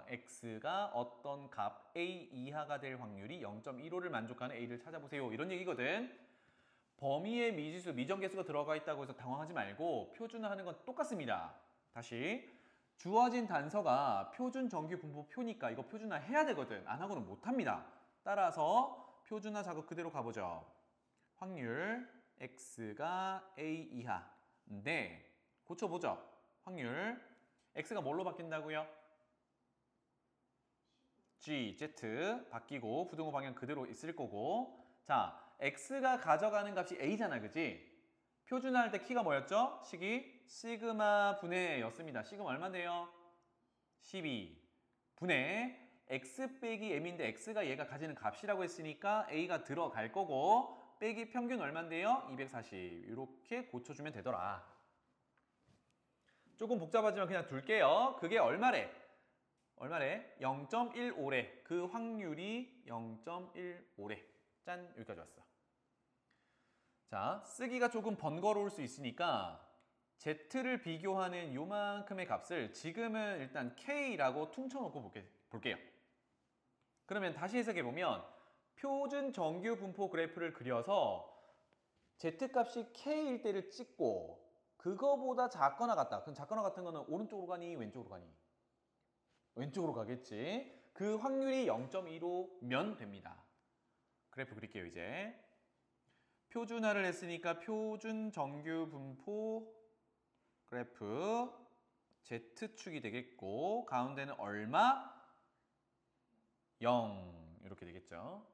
x가 어떤 값 a 이하가 될 확률이 0.15를 만족하는 a를 찾아보세요. 이런 얘기거든. 범위에 미지수, 미정계수가 들어가 있다고 해서 당황하지 말고 표준화하는 건 똑같습니다. 다시 주어진 단서가 표준 정규 분포 표니까 이거 표준화 해야 되거든. 안 하고는 못합니다. 따라서 표준화 작업 그대로 가보죠. 확률 x가 a 이하인데 고쳐보죠. 확률 x가 뭘로 바뀐다고요? g, z 바뀌고 부등호 방향 그대로 있을 거고 자, x가 가져가는 값이 a잖아, 그지? 표준화할 때 키가 뭐였죠? 식이 시그마 분의 였습니다. 시그마 얼마인데요? 12 분의 x 빼기 m인데 x가 얘가 가지는 값이라고 했으니까 a가 들어갈 거고 빼기 평균 얼마인데요? 240 이렇게 고쳐주면 되더라. 조금 복잡하지만 그냥 둘게요. 그게 얼마래? 얼마래? 0.15래. 그 확률이 0.15래. 짠, 여기까지 왔어. 자, 쓰기가 조금 번거로울 수 있으니까 z를 비교하는 요만큼의 값을 지금은 일단 k라고 퉁쳐놓고 볼게요. 그러면 다시 해석해보면 표준 정규 분포 그래프를 그려서 z값이 k일 때를 찍고 그거보다 작거나 같다. 그럼 작거나 같은 거는 오른쪽으로 가니 왼쪽으로 가니? 왼쪽으로 가겠지. 그 확률이 0.15면 됩니다. 그래프 그릴게요, 이제. 표준화를 했으니까 표준 정규 분포 그래프 Z축이 되겠고 가운데는 얼마? 0 이렇게 되겠죠.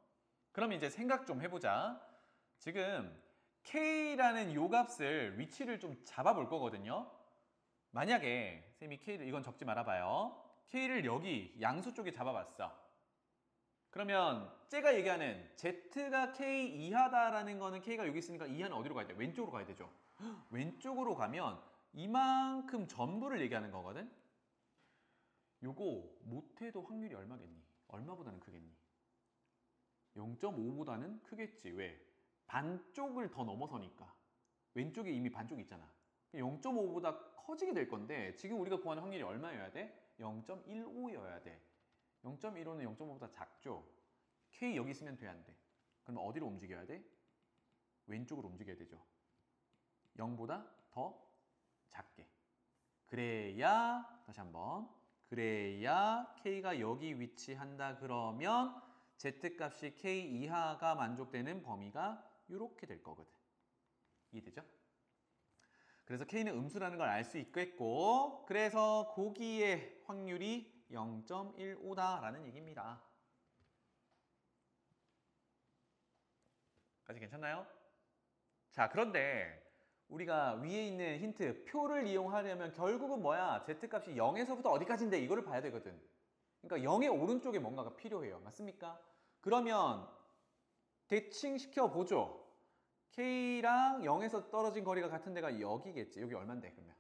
그럼 이제 생각 좀 해보자. 지금 K라는 요 값을 위치를 좀 잡아볼 거거든요. 만약에 쌤이 K를 이건 적지 말아봐요. K를 여기 양수 쪽에 잡아봤어. 그러면 쟤가 얘기하는 Z가 K 이하다라는 거는 K가 여기 있으니까 이하는 어디로 가야 돼? 왼쪽으로 가야 되죠. 왼쪽으로 가면 이만큼 전부를 얘기하는 거거든. 요거 못해도 확률이 얼마겠니? 얼마보다는 크겠니? 0.5보다는 크겠지. 왜? 반쪽을 더 넘어서니까. 왼쪽에 이미 반쪽이 있잖아. 0.5보다 커지게 될 건데 지금 우리가 구하는 확률이 얼마여야 돼? 0.15여야 돼. 0.15는 0.5보다 작죠? K 여기 있으면 돼, 안 돼? 그럼 어디로 움직여야 돼? 왼쪽으로 움직여야 되죠. 0보다 더 작게. 그래야, 다시 한번. 그래야 K가 여기 위치한다 그러면 Z값이 K 이하가 만족되는 범위가 이렇게 될 거거든. 이해되죠? 그래서 K는 음수라는 걸 알 수 있겠고 그래서 거기에 확률이 0.15다라는 얘기입니다. 까지 괜찮나요? 자, 그런데 우리가 위에 있는 힌트 표를 이용하려면 결국은 뭐야? Z값이 0에서부터 어디까지인데 이거를 봐야 되거든. 그러니까 0의 오른쪽에 뭔가가 필요해요. 맞습니까? 그러면 대칭시켜 보죠. K랑 0에서 떨어진 거리가 같은 데가 여기겠지. 여기 얼만데 그러면?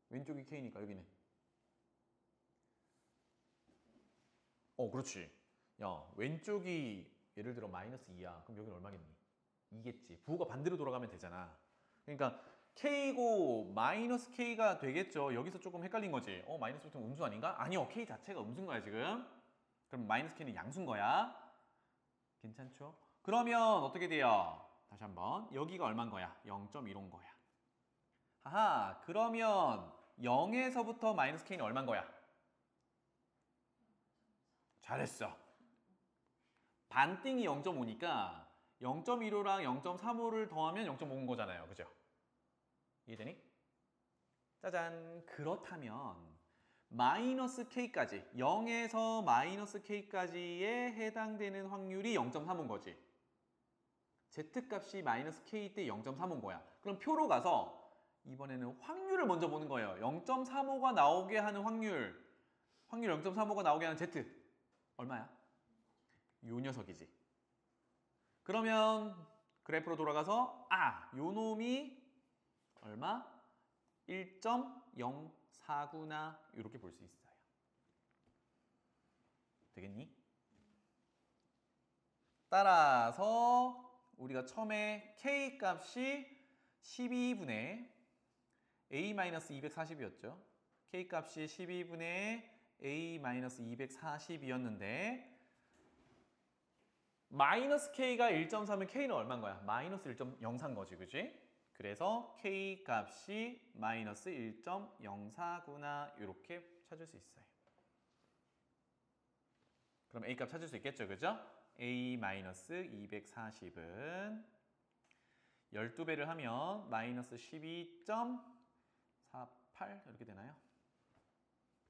왼쪽이 K니까 여기는. 그렇지. 야, 왼쪽이 예를 들어 마이너스 2야. 그럼 여기는 얼마겠니? 2겠지. 부호가 반대로 돌아가면 되잖아. 그러니까 K고 마이너스 K가 되겠죠. 여기서 조금 헷갈린 거지. 마이너스 붙으면 음수 아닌가? 아니요. K 자체가 음수인 거야 지금. 그럼 마이너스 K는 양수인 거야. 괜찮죠? 그러면 어떻게 돼요? 다시 한번. 여기가 얼마인 거야? 0.15인 거야. 하하. 그러면 0에서부터 마이너스 K는 얼마인 거야? 잘했어. 반띵이 0.5니까 0.15랑 0.35를 더하면 0.5인 거잖아요. 그죠? 이해되니? 짜잔. 그렇다면 마이너스 K까지 0에서 마이너스 K까지에 해당되는 확률이 0.3인 거지. Z값이 마이너스 K 때 0.3인 거야. 그럼 표로 가서 이번에는 확률을 먼저 보는 거예요. 0.35가 나오게 하는 확률 0.35가 나오게 하는 Z 얼마야? 요 녀석이지. 그러면 그래프로 돌아가서 요 놈이 얼마? 1.04구나 이렇게 볼 수 있어요. 되겠니? 따라서 우리가 처음에 K 값이 12분의 A-240이었죠. K 값이 12분의 A-240이었는데 마이너스 K가 1.3면 K는 얼마인 거야? 마이너스 1.04인 거지, 그지? 그래서 K 값이 마이너스 1.04구나 이렇게 찾을 수 있어요. 그럼 A 값 찾을 수 있겠죠, 그죠? A-240은 12배를 하면 마이너스 12.48 이렇게 되나요?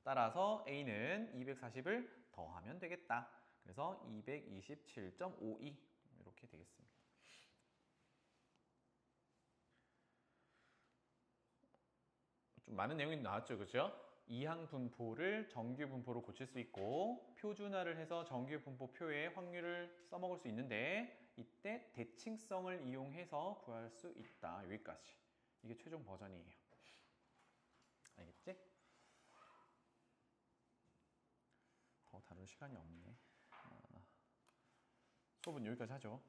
따라서 A는 240을 더하면 되겠다. 그래서 227.52 이렇게 되겠습니다. 좀 많은 내용이 나왔죠, 그죠? 이항 분포를 정규 분포로 고칠 수 있고 표준화를 해서 정규 분포 표에 확률을 써먹을 수 있는데 이때 대칭성을 이용해서 구할 수 있다. 여기까지. 이게 최종 버전이에요. 알겠지? 더 다룰 시간이 없네. 수업은 여기까지 하죠.